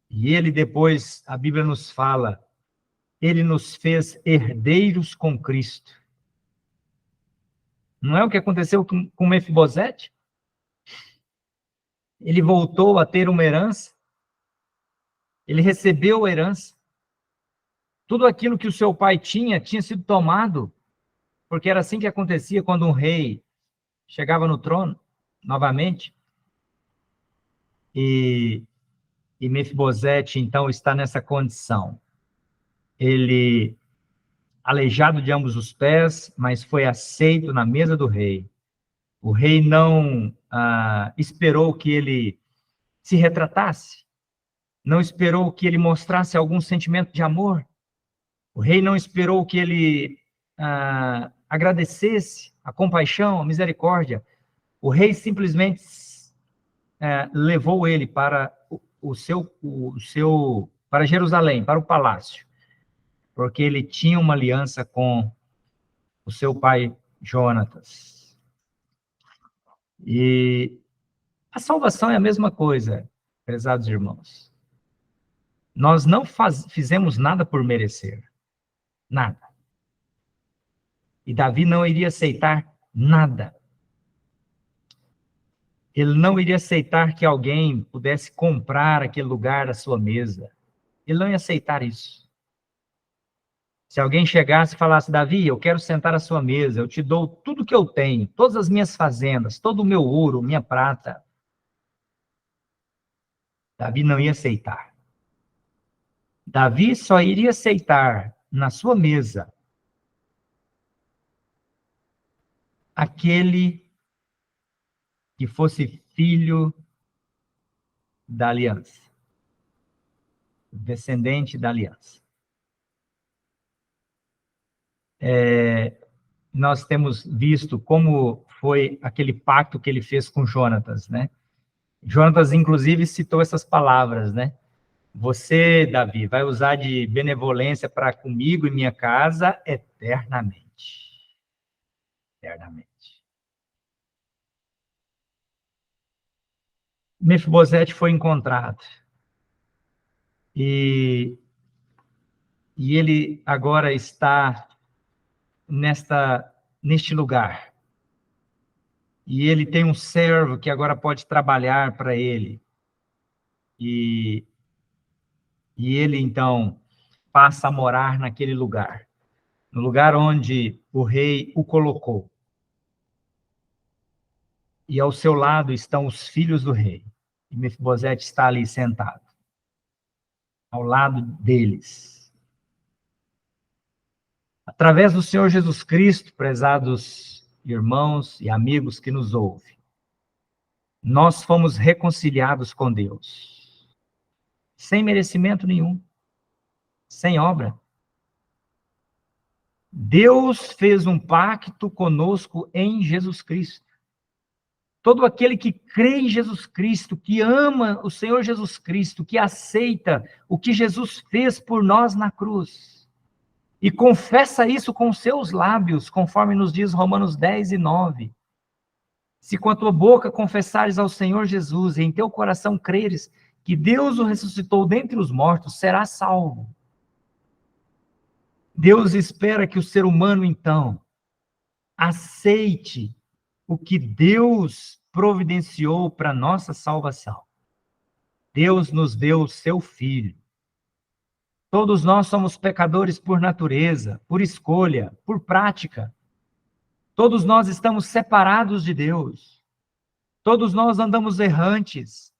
E ele depois, a Bíblia nos fala, ele nos fez herdeiros com Cristo. Não é o que aconteceu com Mefibosete? Ele voltou a ter uma herança, ele recebeu a herança. Tudo aquilo que o seu pai tinha sido tomado, porque era assim que acontecia quando um rei chegava no trono, novamente. E Mefibosete, então, está nessa condição. Ele, aleijado de ambos os pés, mas foi aceito na mesa do rei. O rei não esperou que ele se retratasse, não esperou que ele mostrasse algum sentimento de amor. O rei não esperou que ele agradecesse a compaixão, a misericórdia. O rei simplesmente levou ele para para Jerusalém, para o palácio, porque ele tinha uma aliança com o seu pai Jonatas. E a salvação é a mesma coisa, prezados irmãos. Nós não fizemos nada por merecer. Nada. E Davi não iria aceitar nada. Ele não iria aceitar que alguém pudesse comprar aquele lugar à sua mesa. Ele não ia aceitar isso. Se alguém chegasse e falasse, Davi, eu quero sentar à sua mesa, eu te dou tudo que eu tenho, todas as minhas fazendas, todo o meu ouro, minha prata. Davi não ia aceitar. Davi só iria aceitar na sua mesa aquele que fosse filho da aliança, descendente da aliança. Nós temos visto como foi aquele pacto que ele fez com Jonatas, né? Jonatas, inclusive, citou essas palavras, né? Você, Davi, vai usar de benevolência para comigo e minha casa eternamente. Eternamente. Mefibosete foi encontrado. E ele agora está neste lugar. E ele tem um servo que agora pode trabalhar para ele. E ele, então, passa a morar naquele lugar. No lugar onde o rei o colocou. E ao seu lado estão os filhos do rei. E Mefibosete está ali sentado. Ao lado deles. Através do Senhor Jesus Cristo, prezados irmãos e amigos que nos ouvem, nós fomos reconciliados com Deus. Sem merecimento nenhum. Sem obra. Deus fez um pacto conosco em Jesus Cristo. Todo aquele que crê em Jesus Cristo, que ama o Senhor Jesus Cristo, que aceita o que Jesus fez por nós na cruz, e confessa isso com seus lábios, conforme nos diz Romanos 10:9. Se com a tua boca confessares ao Senhor Jesus, e em teu coração creres que Deus o ressuscitou dentre os mortos, serás salvo. Deus espera que o ser humano, então, aceite o que Deus providenciou para nossa salvação. Deus nos deu o seu Filho. Todos nós somos pecadores por natureza, por escolha, por prática. Todos nós estamos separados de Deus. Todos nós andamos errantes.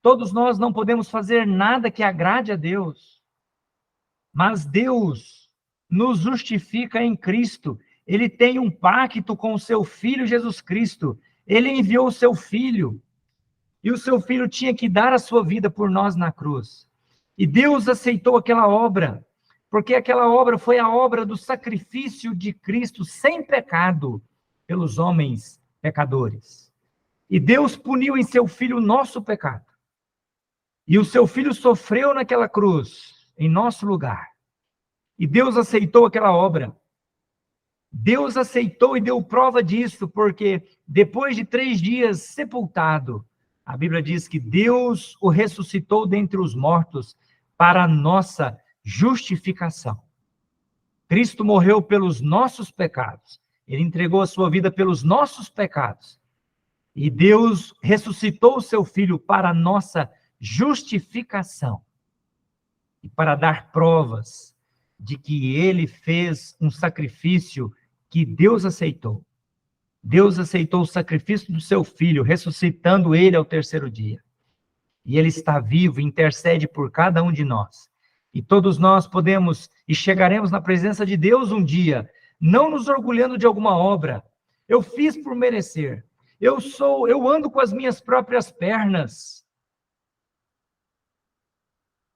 Todos nós não podemos fazer nada que agrade a Deus. Mas Deus nos justifica em Cristo. Ele tem um pacto com o seu Filho Jesus Cristo. Ele enviou o seu Filho. E o seu Filho tinha que dar a sua vida por nós na cruz. E Deus aceitou aquela obra, porque aquela obra foi a obra do sacrifício de Cristo sem pecado pelos homens pecadores. E Deus puniu em seu Filho o nosso pecado. E o seu Filho sofreu naquela cruz, em nosso lugar. E Deus aceitou aquela obra. Deus aceitou e deu prova disso, porque depois de 3 dias sepultado, a Bíblia diz que Deus o ressuscitou dentre os mortos para a nossa justificação. Cristo morreu pelos nossos pecados. Ele entregou a sua vida pelos nossos pecados. E Deus ressuscitou o seu Filho para a nossa justificação. E para dar provas de que ele fez um sacrifício que Deus aceitou. Deus aceitou o sacrifício do seu Filho, ressuscitando ele ao 3º dia. E ele está vivo, intercede por cada um de nós. E todos nós podemos e chegaremos na presença de Deus um dia, não nos orgulhando de alguma obra. Eu fiz por merecer. Eu ando com as minhas próprias pernas.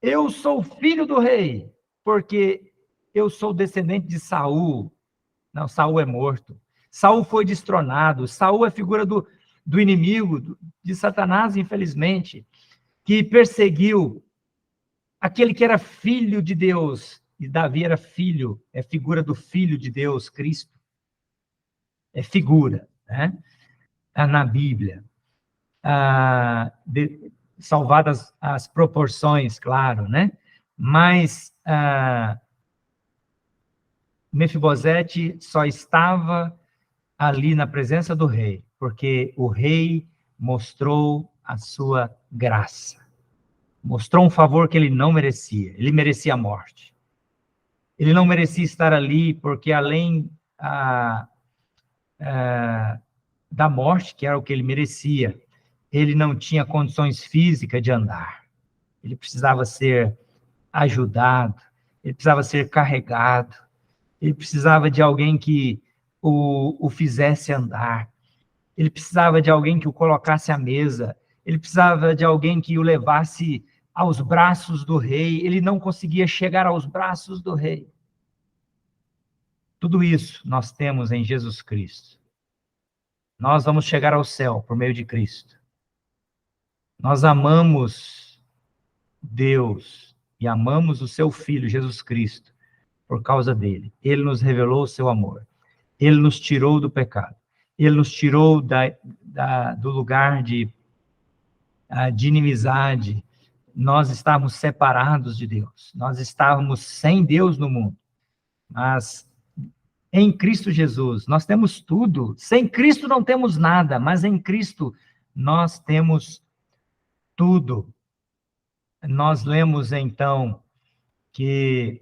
Eu sou filho do rei, porque eu sou descendente de Saul. Não, Saul é morto. Saul foi destronado. Saul é figura do inimigo, de Satanás, infelizmente, que perseguiu aquele que era filho de Deus. E Davi era filho, é figura do Filho de Deus, Cristo. É figura, né? Na Bíblia. Salvadas as proporções, claro, né? Mas Mefibosete só estava ali na presença do rei, porque o rei mostrou a sua graça. Mostrou um favor que ele não merecia. Ele merecia a morte. Ele não merecia estar ali, porque além da morte, que era o que ele merecia, ele não tinha condições físicas de andar. Ele precisava ser ajudado, ele precisava ser carregado, ele precisava de alguém que o fizesse andar, ele precisava de alguém que o colocasse à mesa, ele precisava de alguém que o levasse aos braços do rei. Ele não conseguia chegar aos braços do rei. Tudo isso nós temos em Jesus Cristo. Nós vamos chegar ao céu por meio de Cristo. Nós amamos Deus e amamos o seu Filho, Jesus Cristo, por causa dele. Ele nos revelou o seu amor. Ele nos tirou do pecado. Ele nos tirou do lugar de inimizade. Nós estávamos separados de Deus. Nós estávamos sem Deus no mundo. Mas em Cristo Jesus, nós temos tudo. Sem Cristo não temos nada, mas em Cristo nós temos tudo. Nós lemos, então, que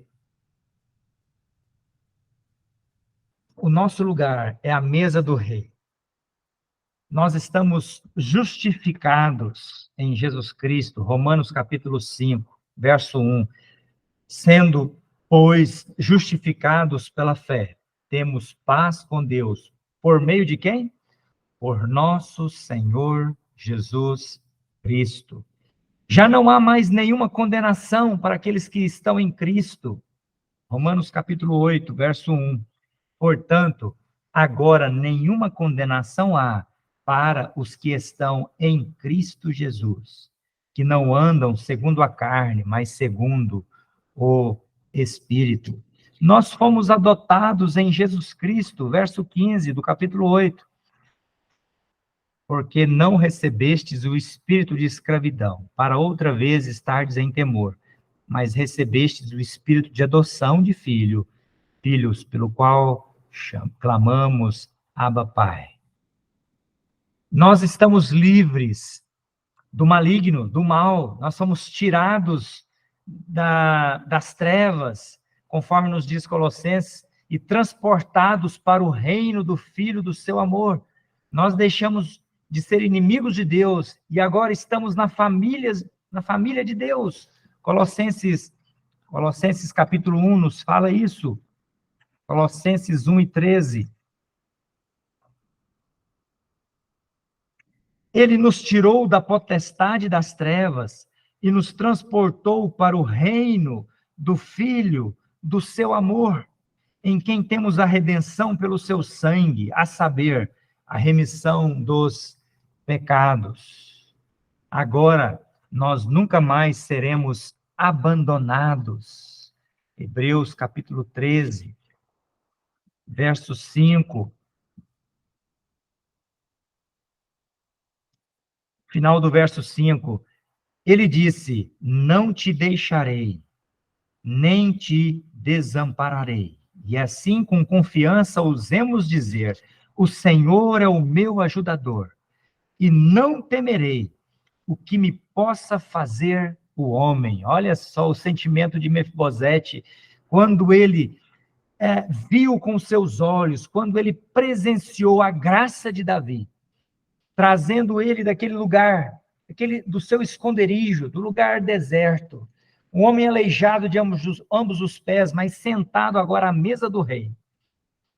o nosso lugar é a mesa do rei. Nós estamos justificados em Jesus Cristo, Romanos capítulo 5, verso 1. Sendo, pois, justificados pela fé, temos paz com Deus. Por meio de quem? Por nosso Senhor Jesus Cristo. Já não há mais nenhuma condenação para aqueles que estão em Cristo. Romanos capítulo 8, verso 1. Portanto, agora nenhuma condenação há para os que estão em Cristo Jesus, que não andam segundo a carne, mas segundo o Espírito. Nós fomos adotados em Jesus Cristo, verso 15 do capítulo 8. Porque não recebestes o espírito de escravidão, para outra vez estardes em temor, mas recebestes o espírito de adoção de filhos, pelo qual clamamos, Abba, Pai. Nós estamos livres do maligno, do mal. Nós somos tirados das trevas, conforme nos diz Colossenses, e transportados para o reino do Filho do seu amor. Nós deixamos de ser inimigos de Deus e agora estamos na família de Deus. Colossenses capítulo 1 nos fala isso. Colossenses 1 e 13. Ele nos tirou da potestade das trevas e nos transportou para o reino do Filho do seu amor, em quem temos a redenção pelo seu sangue, a saber, a remissão dos pecados. Agora, nós nunca mais seremos abandonados. Hebreus capítulo 13, verso 5. Final do verso 5. Ele disse, não te deixarei, nem te desampararei. E assim, com confiança, ousemos dizer, o Senhor é o meu ajudador, e não temerei o que me possa fazer o homem. Olha só o sentimento de Mefibosete, quando ele viu com seus olhos, quando ele presenciou a graça de Davi, trazendo ele daquele lugar, do seu esconderijo, do lugar deserto, um homem aleijado de ambos os pés, mas sentado agora à mesa do rei,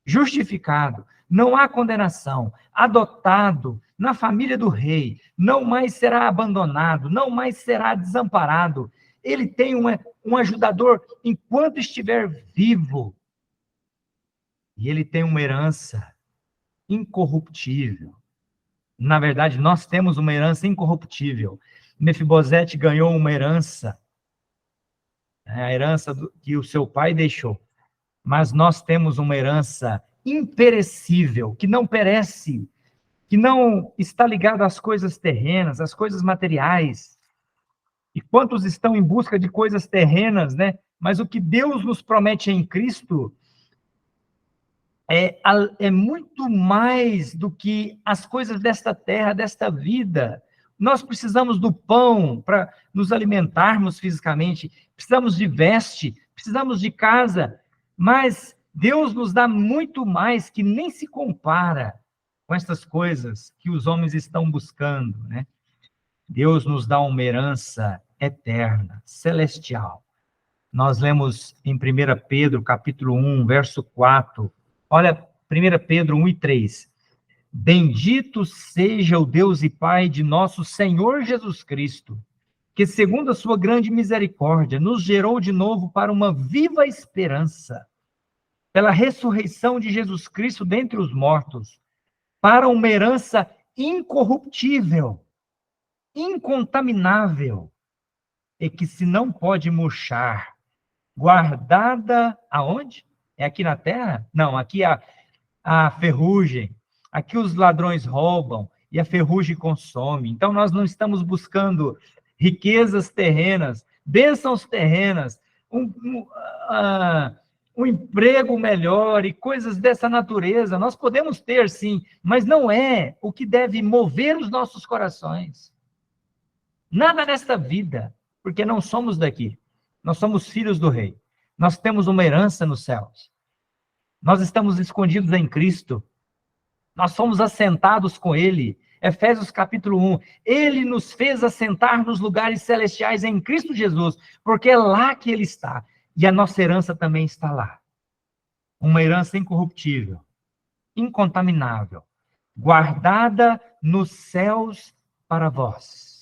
justificado, não há condenação, adotado na família do rei, não mais será abandonado, não mais será desamparado. Ele tem um ajudador enquanto estiver vivo. E ele tem uma herança incorruptível. Na verdade, nós temos uma herança incorruptível. Mefibosete ganhou uma herança, a herança que o seu pai deixou. Mas nós temos uma herança imperecível, que não perece, que não está ligada às coisas terrenas, às coisas materiais. E quantos estão em busca de coisas terrenas, né? Mas o que Deus nos promete em Cristo é muito mais do que as coisas desta terra, desta vida. Nós precisamos do pão para nos alimentarmos fisicamente, precisamos de veste, precisamos de casa, mas Deus nos dá muito mais que nem se compara com essas coisas que os homens estão buscando, né? Deus nos dá uma herança eterna, celestial. Nós lemos em 1 Pedro, capítulo 1, verso 4. Olha, 1 Pedro 1 e 3. Bendito seja o Deus e Pai de nosso Senhor Jesus Cristo, que segundo a sua grande misericórdia, nos gerou de novo para uma viva esperança, pela ressurreição de Jesus Cristo dentre os mortos, para uma herança incorruptível, incontaminável, e que se não pode murchar, guardada aonde? É aqui na terra? Não, aqui a ferrugem, aqui os ladrões roubam e a ferrugem consome. Então nós não estamos buscando riquezas terrenas, bênçãos terrenas, um emprego melhor e coisas dessa natureza. Nós podemos ter, sim, mas não é o que deve mover os nossos corações. Nada nesta vida, porque não somos daqui. Nós somos filhos do Rei. Nós temos uma herança nos céus. Nós estamos escondidos em Cristo. Nós somos assentados com Ele. Efésios capítulo 1. Ele nos fez assentar nos lugares celestiais em Cristo Jesus, porque é lá que Ele está. E a nossa herança também está lá. Uma herança incorruptível, incontaminável, guardada nos céus para vós.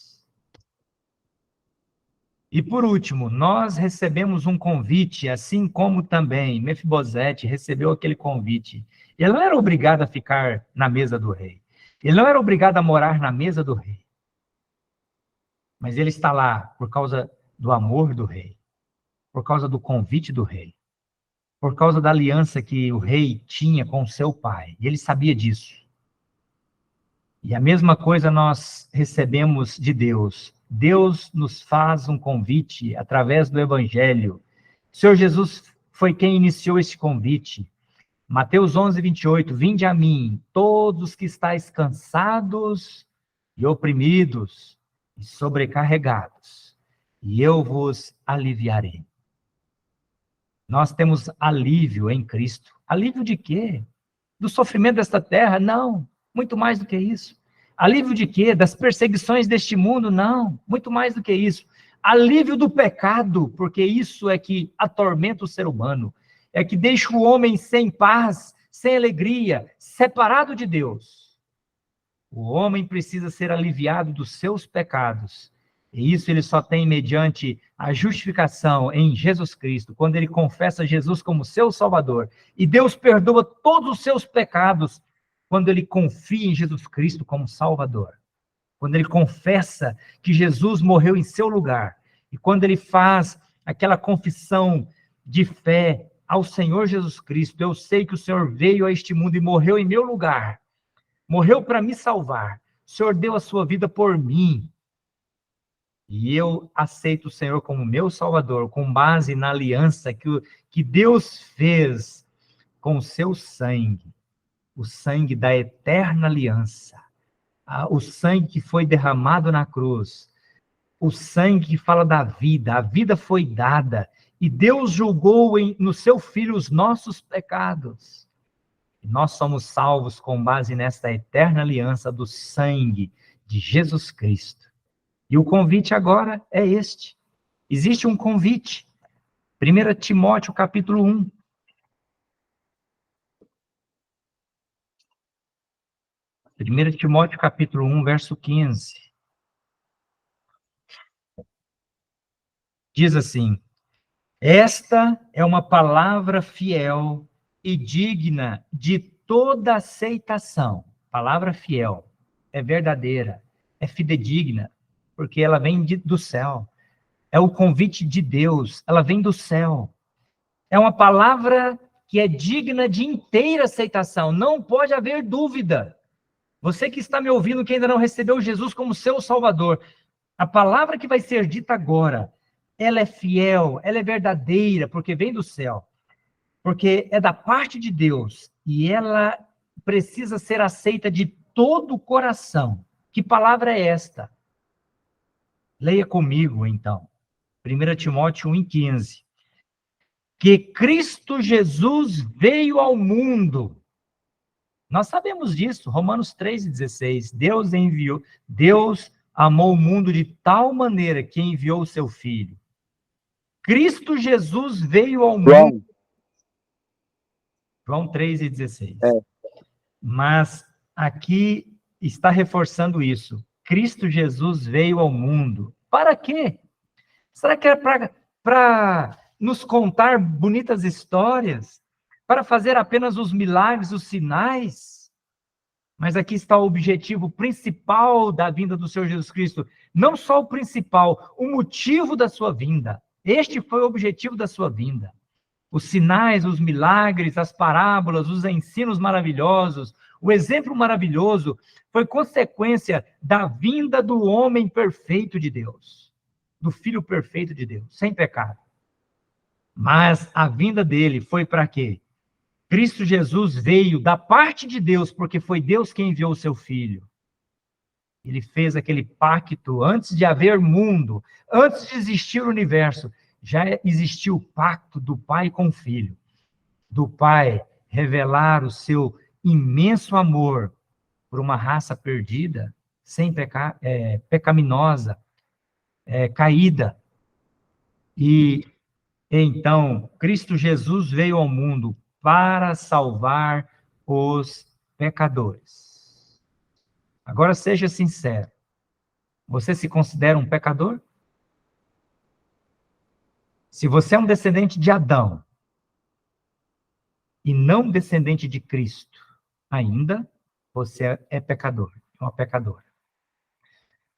E por último, nós recebemos um convite, assim como também Mefibosete recebeu aquele convite. Ele não era obrigado a ficar na mesa do rei. Ele não era obrigado a morar na mesa do rei. Mas ele está lá por causa do amor do rei, por causa do convite do rei, por causa da aliança que o rei tinha com o seu pai. E ele sabia disso. E a mesma coisa nós recebemos de Deus. Deus nos faz um convite através do Evangelho. O Senhor Jesus foi quem iniciou esse convite. Mateus 11, 28. Vinde a mim, todos que estáis cansados e oprimidos e sobrecarregados, e eu vos aliviarei. Nós temos alívio em Cristo. Alívio de quê? Do sofrimento desta terra? Não. Muito mais do que isso. Alívio de quê? Das perseguições deste mundo? Não, muito mais do que isso. Alívio do pecado, porque isso é que atormenta o ser humano, é que deixa o homem sem paz, sem alegria, separado de Deus. O homem precisa ser aliviado dos seus pecados, e isso ele só tem mediante a justificação em Jesus Cristo, quando ele confessa Jesus como seu Salvador, e Deus perdoa todos os seus pecados, quando ele confia em Jesus Cristo como Salvador, quando ele confessa que Jesus morreu em seu lugar, e quando ele faz aquela confissão de fé ao Senhor Jesus Cristo, eu sei que o Senhor veio a este mundo e morreu em meu lugar, morreu para me salvar, o Senhor deu a sua vida por mim, e eu aceito o Senhor como meu Salvador, com base na aliança que Deus fez com o seu sangue, o sangue da eterna aliança, o sangue que foi derramado na cruz, o sangue que fala da vida, a vida foi dada, e Deus julgou no seu Filho os nossos pecados. E nós somos salvos com base nesta eterna aliança do sangue de Jesus Cristo. E o convite agora é este. Existe um convite. 1 Timóteo capítulo 1. 1 Timóteo capítulo 1, verso 15. Diz assim: esta é uma palavra fiel e digna de toda aceitação. Palavra fiel, é verdadeira, é fidedigna, porque ela vem do céu. É o convite de Deus, ela vem do céu. É uma palavra que é digna de inteira aceitação, não pode haver dúvida. Você que está me ouvindo, que ainda não recebeu Jesus como seu Salvador, a palavra que vai ser dita agora, ela é fiel, ela é verdadeira, porque vem do céu. porque é da parte de Deus e ela precisa ser aceita de todo o coração. Que palavra é esta? Leia comigo, então. 1 Timóteo 1,15. Que Cristo Jesus veio ao mundo. Nós sabemos disso, Romanos 3,16. Deus amou o mundo de tal maneira que enviou o seu Filho. Cristo Jesus veio ao mundo. João 3,16. Mas aqui está reforçando isso. Cristo Jesus veio ao mundo. Para quê? Será que é para nos contar bonitas histórias? Para fazer apenas os milagres, os sinais? Mas aqui está o objetivo principal da vinda do Senhor Jesus Cristo. Não só o principal, o motivo da sua vinda. Este foi o objetivo da sua vinda. Os sinais, os milagres, as parábolas, os ensinos maravilhosos, o exemplo maravilhoso foi consequência da vinda do homem perfeito de Deus, do Filho perfeito de Deus, sem pecado. Mas a vinda dele foi para quê? Cristo Jesus veio da parte de Deus, porque foi Deus quem enviou o seu Filho. Ele fez aquele pacto antes de haver mundo, antes de existir o universo. Já existiu o pacto do Pai com o Filho. Do Pai revelar o seu imenso amor por uma raça perdida, sem pecaminosa, caída. E então, Cristo Jesus veio ao mundo para salvar os pecadores. Agora seja sincero. Você se considera um pecador? Se você é um descendente de Adão e não descendente de Cristo, ainda você é pecador, é uma pecadora.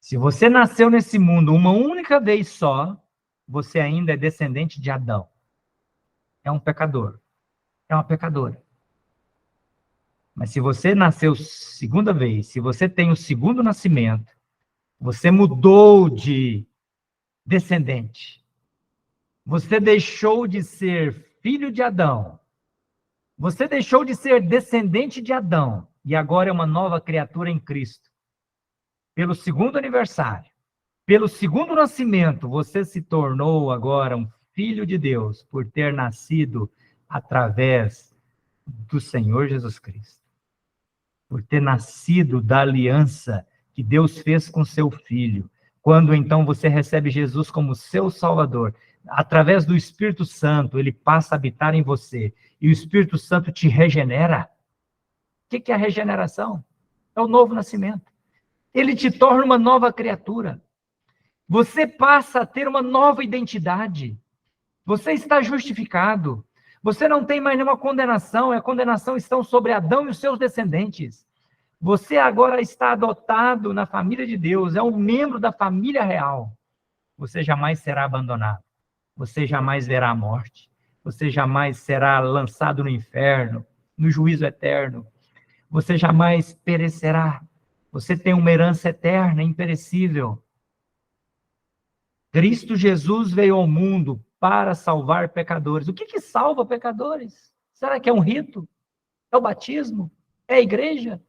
Se você nasceu nesse mundo uma única vez só, você ainda é descendente de Adão. É um pecador, é uma pecadora. Mas se você nasceu segunda vez, se você tem o segundo nascimento, você mudou de descendente. Você deixou de ser filho de Adão. Você deixou de ser descendente de Adão. E agora é uma nova criatura em Cristo. Pelo segundo aniversário, pelo segundo nascimento, você se tornou agora um filho de Deus, por ter nascido através do Senhor Jesus Cristo. Por ter nascido da aliança que Deus fez com seu Filho. Quando então você recebe Jesus como seu Salvador, através do Espírito Santo, ele passa a habitar em você. E o Espírito Santo te regenera. O que é a regeneração? É o novo nascimento. Ele te torna uma nova criatura. Você passa a ter uma nova identidade. Você está justificado. Você não tem mais nenhuma condenação. A condenação está sobre Adão e os seus descendentes. Você agora está adotado na família de Deus. É um membro da família real. Você jamais será abandonado. Você jamais verá a morte. Você jamais será lançado no inferno, no juízo eterno. Você jamais perecerá. Você tem uma herança eterna, imperecível. Cristo Jesus veio ao mundo para salvar pecadores. O que salva pecadores? Será que é um rito? É o batismo? É a igreja?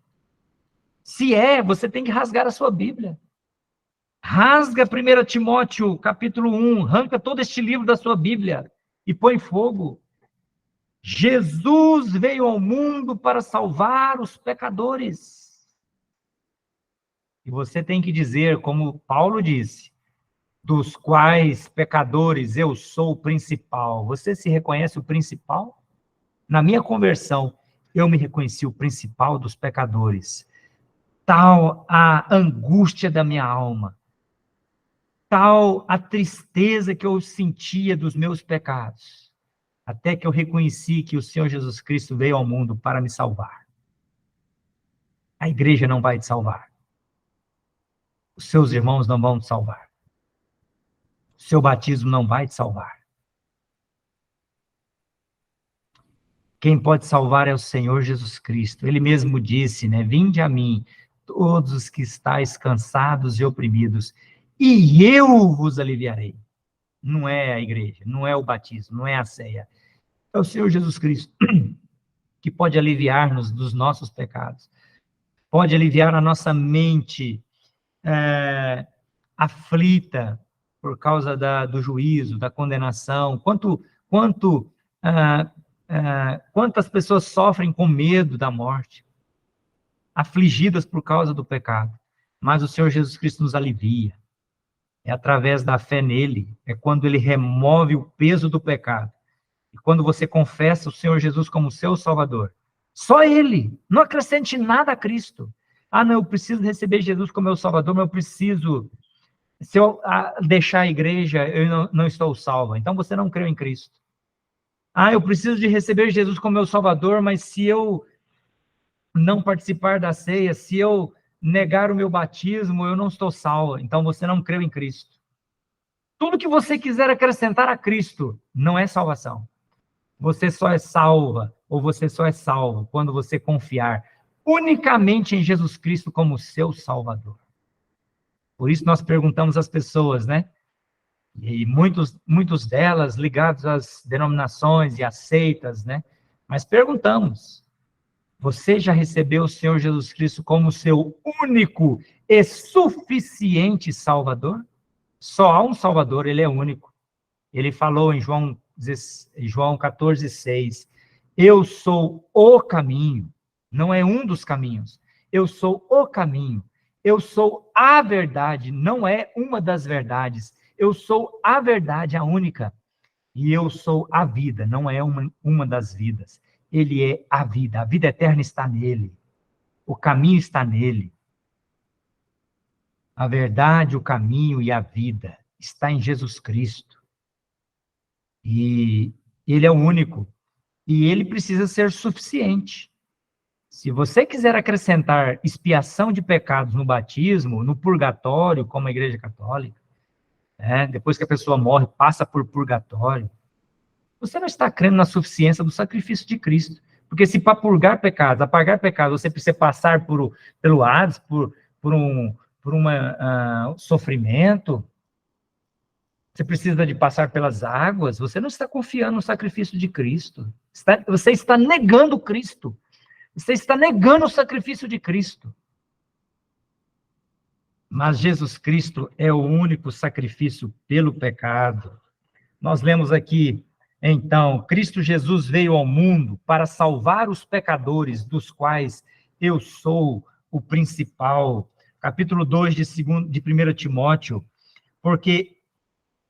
Se é, você tem que rasgar a sua Bíblia. Rasga 1 Timóteo, capítulo 1, arranca todo este livro da sua Bíblia e põe fogo. Jesus veio ao mundo para salvar os pecadores. E você tem que dizer, como Paulo disse, dos quais pecadores eu sou o principal. Você se reconhece o principal? Na minha conversão, eu me reconheci o principal dos pecadores. Tal a angústia da minha alma. Tal a tristeza que eu sentia dos meus pecados, até que eu reconheci que o Senhor Jesus Cristo veio ao mundo para me salvar. A igreja não vai te salvar. Os seus irmãos não vão te salvar. O seu batismo não vai te salvar. Quem pode salvar é o Senhor Jesus Cristo. Ele mesmo disse, né? Vinde a mim, todos os que estáis cansados e oprimidos, e eu vos aliviarei. Não é a igreja, não é o batismo, não é a ceia. É o Senhor Jesus Cristo que pode aliviar-nos dos nossos pecados, pode aliviar a nossa mente aflita por causa do juízo, da condenação. Quantas pessoas sofrem com medo da morte, afligidas por causa do pecado, mas o Senhor Jesus Cristo nos alivia. É através da fé nele, é quando ele remove o peso do pecado. E quando você confessa o Senhor Jesus como seu Salvador, só ele, não acrescente nada a Cristo. Não, eu preciso receber Jesus como meu Salvador, mas eu preciso, se eu deixar a igreja, eu não estou salvo. Então você não creu em Cristo. Eu preciso de receber Jesus como meu Salvador, mas se eu não participar da ceia, se eu negar o meu batismo, eu não estou salvo. Então você não creu em Cristo. Tudo que você quiser acrescentar a Cristo não é salvação. Você só é salva, ou você só é salvo, quando você confiar unicamente em Jesus Cristo como seu Salvador. Por isso nós perguntamos às pessoas, né? E muitos delas ligados às denominações e às seitas, né? Mas perguntamos, você já recebeu o Senhor Jesus Cristo como seu único e suficiente Salvador? Só há um Salvador, ele é único. Ele falou em João 14:6, eu sou o caminho, não é um dos caminhos, eu sou o caminho, eu sou a verdade, não é uma das verdades, eu sou a verdade, a única, e eu sou a vida, não é uma das vidas, ele é a vida eterna está nele, o caminho está nele, a verdade, o caminho e a vida está em Jesus Cristo, e ele é o único, e ele precisa ser suficiente. Se você quiser acrescentar expiação de pecados no batismo, no purgatório, como a Igreja Católica, depois que a pessoa morre, passa por purgatório, você não está crendo na suficiência do sacrifício de Cristo. Porque se para purgar pecados, apagar pecados, você precisa passar pelo Hades, por um sofrimento, você precisa de passar pelas águas, você não está confiando no sacrifício de Cristo. Você está negando Cristo. Você está negando o sacrifício de Cristo. Mas Jesus Cristo é o único sacrifício pelo pecado. Nós lemos aqui, então, Cristo Jesus veio ao mundo para salvar os pecadores, dos quais eu sou o principal. Capítulo 2 de 1 Timóteo, porque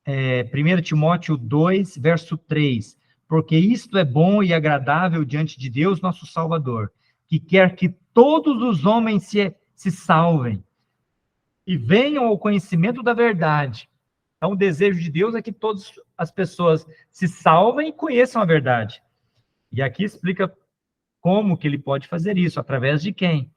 1 Timóteo 2, verso 3, porque isto é bom e agradável diante de Deus, nosso Salvador, que quer que todos os homens se salvem e venham ao conhecimento da verdade. Então, o desejo de Deus é que todas as pessoas se salvem e conheçam a verdade. E aqui explica como que ele pode fazer isso, através de quem?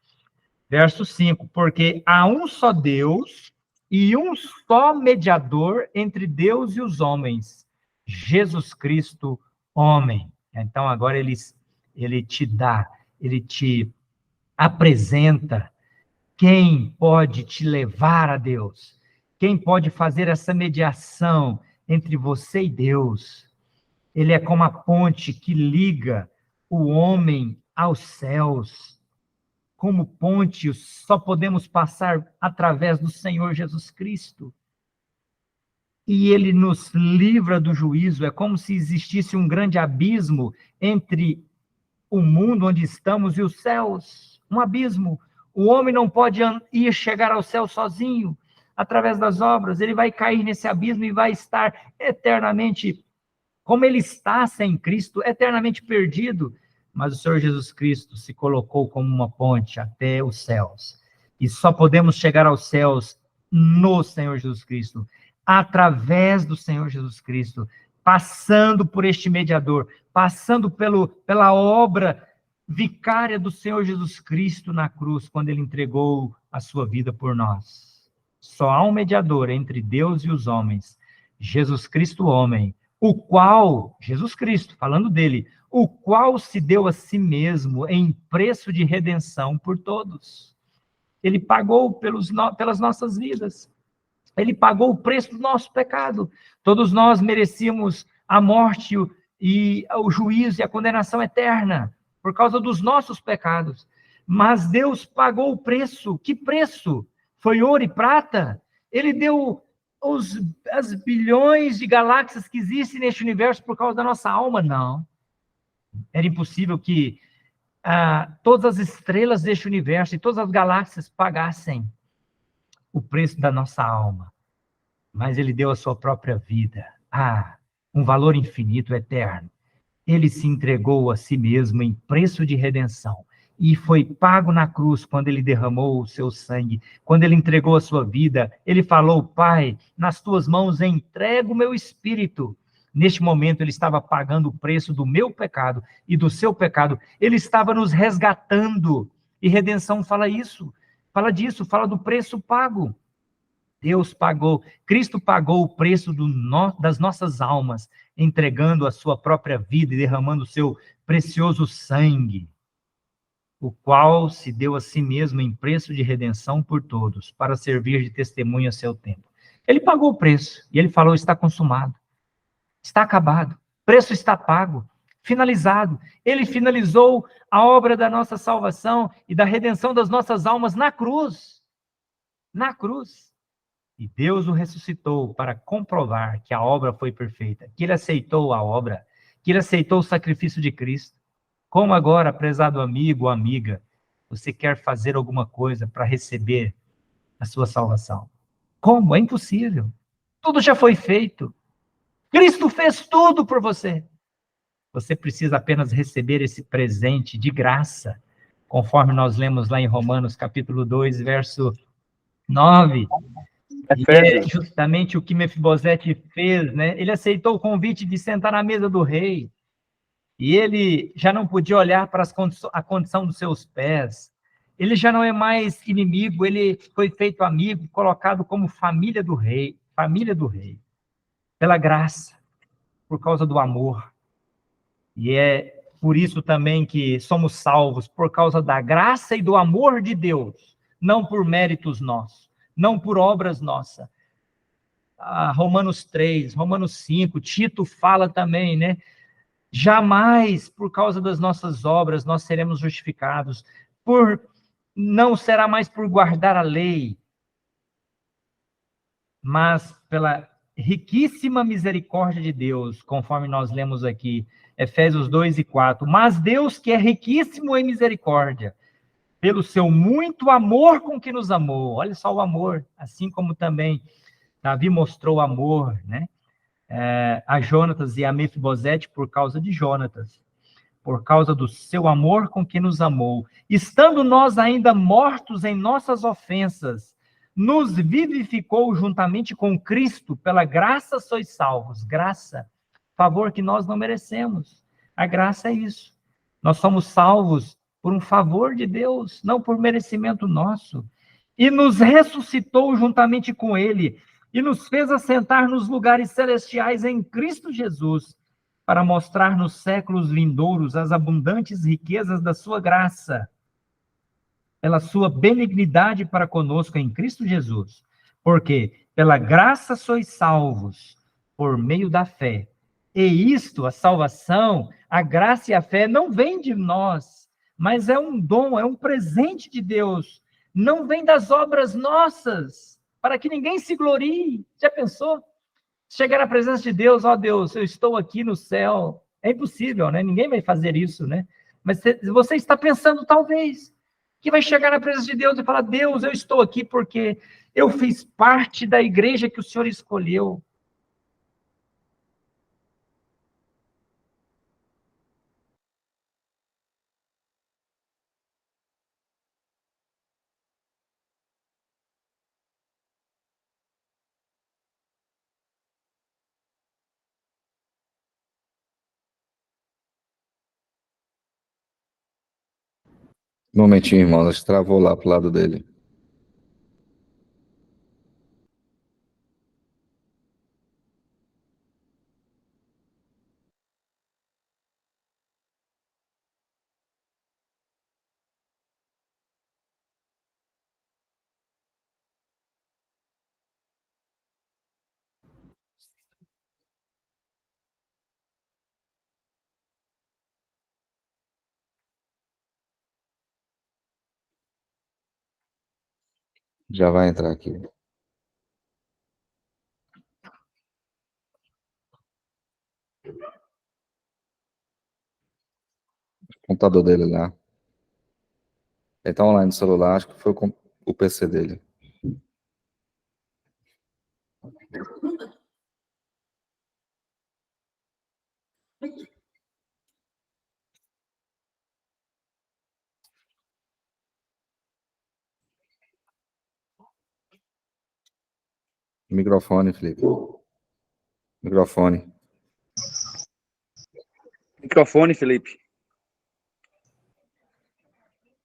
Verso 5, porque há um só Deus e um só mediador entre Deus e os homens, Jesus Cristo, homem. Então, agora ele te apresenta quem pode te levar a Deus, quem pode fazer essa mediação entre você e Deus. Ele é como a ponte que liga o homem aos céus. Como ponte, só podemos passar através do Senhor Jesus Cristo. E ele nos livra do juízo. É como se existisse um grande abismo entre o mundo onde estamos e os céus. Um abismo. O homem não pode chegar ao céu sozinho, através das obras. Ele vai cair nesse abismo e vai estar eternamente, como ele está sem Cristo, eternamente perdido. Mas o Senhor Jesus Cristo se colocou como uma ponte até os céus. E só podemos chegar aos céus no Senhor Jesus Cristo, através do Senhor Jesus Cristo, passando por este mediador, passando pela obra vicária do Senhor Jesus Cristo na cruz, quando ele entregou a sua vida por nós. Só há um mediador entre Deus e os homens, Jesus Cristo, homem, o qual, Jesus Cristo, falando dele, o qual se deu a si mesmo em preço de redenção por todos. Ele pagou pelas nossas vidas. Ele pagou o preço do nosso pecado. Todos nós merecíamos a morte e o juízo e a condenação eterna por causa dos nossos pecados. Mas Deus pagou o preço. Que preço? Foi ouro e prata? Ele deu as bilhões de galáxias que existem neste universo por causa da nossa alma? Não. Era impossível que todas as estrelas deste universo e todas as galáxias pagassem o preço da nossa alma. Mas ele deu a sua própria vida. Um valor infinito, eterno. Ele se entregou a si mesmo em preço de redenção. E foi pago na cruz quando ele derramou o seu sangue. Quando ele entregou a sua vida, ele falou: Pai, nas tuas mãos entrego o meu espírito. Neste momento, ele estava pagando o preço do meu pecado e do seu pecado. Ele estava nos resgatando. E redenção fala isso. Fala disso, fala do preço pago. Deus pagou, Cristo pagou o preço das nossas almas, entregando a sua própria vida e derramando o seu precioso sangue, o qual se deu a si mesmo em preço de redenção por todos, para servir de testemunho a seu tempo. Ele pagou o preço, e ele falou: está consumado, está acabado, o preço está pago, finalizado. Ele finalizou a obra da nossa salvação e da redenção das nossas almas na cruz. Na cruz. E Deus o ressuscitou para comprovar que a obra foi perfeita, que ele aceitou a obra, que ele aceitou o sacrifício de Cristo. Como agora, prezado amigo ou amiga, você quer fazer alguma coisa para receber a sua salvação? Como? É impossível. Tudo já foi feito. Cristo fez tudo por você. Você precisa apenas receber esse presente de graça, conforme nós lemos lá em Romanos capítulo 2, verso 9. E é justamente o que Mefibosete fez, né? Ele aceitou o convite de sentar na mesa do rei. E ele já não podia olhar para a condição dos seus pés. Ele já não é mais inimigo, ele foi feito amigo, colocado como família do rei, pela graça, por causa do amor. E é por isso também que somos salvos, por causa da graça e do amor de Deus, não por méritos nossos, não por obras nossas. Romanos 3, Romanos 5, Tito fala também, né? Jamais, por causa das nossas obras, nós seremos justificados. Não será mais por guardar a lei, mas pela riquíssima misericórdia de Deus, conforme nós lemos aqui, Efésios 2 e 4. Mas Deus, que é riquíssimo em misericórdia, pelo seu muito amor com que nos amou. Olha só o amor, assim como também Davi mostrou amor, né? A Jonatas e a Mefibosete por causa de Jonatas, por causa do seu amor com que nos amou. Estando nós ainda mortos em nossas ofensas, nos vivificou juntamente com Cristo, pela graça sois salvos. Graça, favor que nós não merecemos. A graça é isso. Nós somos salvos por um favor de Deus, não por merecimento nosso. E nos ressuscitou juntamente com Ele, e nos fez assentar nos lugares celestiais em Cristo Jesus, para mostrar nos séculos vindouros as abundantes riquezas da sua graça, pela sua benignidade para conosco em Cristo Jesus. Porque pela graça sois salvos, por meio da fé. E isto, a salvação, a graça e a fé, não vem de nós, mas é um dom, é um presente de Deus. Não vem das obras nossas, para que ninguém se glorie. Já pensou? Chegar na presença de Deus, ó Deus, eu estou aqui no céu. É impossível, né? Ninguém vai fazer isso, né? Mas você está pensando, talvez, que vai chegar na presença de Deus e falar: Deus, eu estou aqui porque eu fiz parte da igreja que o Senhor escolheu. Um momentinho, irmão, acho que travou lá pro lado dele. Já vai entrar aqui. O computador dele lá. Ele tá online no celular, acho que foi o PC dele. Microfone, Felipe. Microfone. Microfone, Felipe.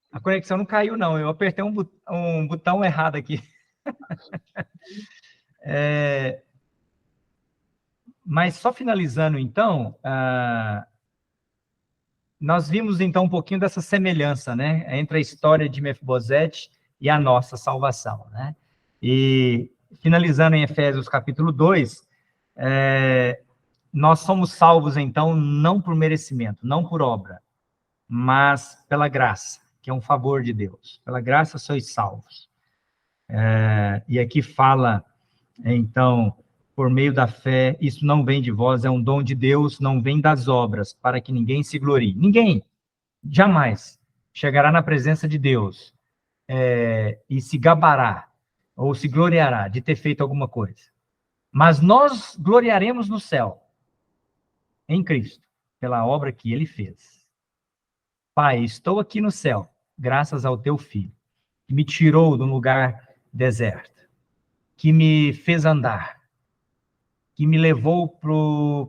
A conexão não caiu, não. Eu apertei um botão errado aqui. Mas só finalizando, então, nós vimos, então, um pouquinho dessa semelhança, né? Entre a história de Mefibosete e a nossa salvação, né? E, finalizando em Efésios capítulo 2, nós somos salvos, então, não por merecimento, não por obra, mas pela graça, que é um favor de Deus. Pela graça sois salvos. E aqui fala, então, por meio da fé, isso não vem de vós, é um dom de Deus, não vem das obras, para que ninguém se glorie. Ninguém, jamais, chegará na presença de Deus e se gabará, ou se gloriará de ter feito alguma coisa. Mas nós gloriaremos no céu, em Cristo, pela obra que Ele fez. Pai, estou aqui no céu, graças ao Teu Filho, que me tirou de um lugar deserto, que me fez andar, que me levou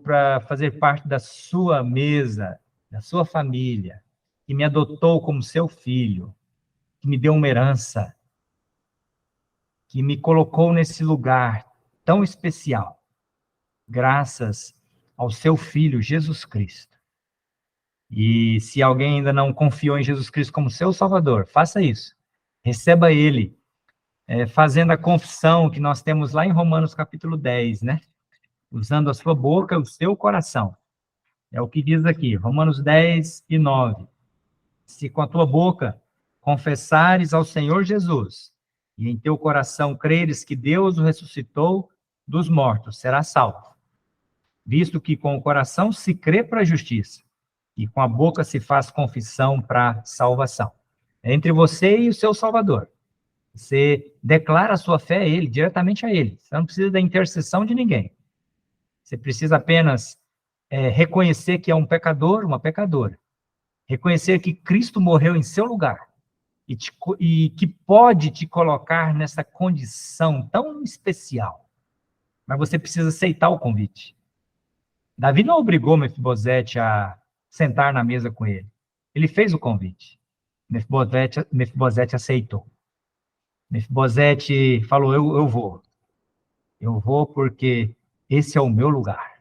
para fazer parte da sua mesa, da sua família, que me adotou como seu filho, que me deu uma herança, que me colocou nesse lugar tão especial, graças ao seu filho, Jesus Cristo. E se alguém ainda não confiou em Jesus Cristo como seu Salvador, faça isso. Receba Ele, fazendo a confissão que nós temos lá em Romanos capítulo 10, né? Usando a sua boca, o seu coração. É o que diz aqui, Romanos 10 e 9. Se com a tua boca confessares ao Senhor Jesus, e em teu coração creres que Deus o ressuscitou dos mortos, serás salvo. Visto que com o coração se crê para a justiça, e com a boca se faz confissão para a salvação. É entre você e o seu Salvador. Você declara a sua fé a Ele, diretamente a Ele. Você não precisa da intercessão de ninguém. Você precisa apenas reconhecer que é um pecador, uma pecadora. Reconhecer que Cristo morreu em seu lugar e que pode te colocar nessa condição tão especial. Mas você precisa aceitar o convite. Davi não obrigou Mefibosete a sentar na mesa com ele. Ele fez o convite. Mefibosete aceitou. Mefibosete falou, eu vou. Eu vou porque esse é o meu lugar.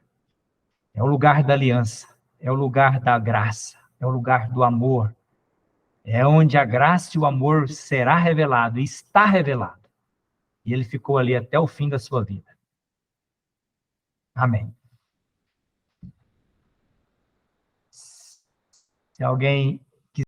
É o lugar da aliança, é o lugar da graça, é o lugar do amor. É onde a graça e o amor será revelado, e está revelado. E ele ficou ali até o fim da sua vida. Amém. Se alguém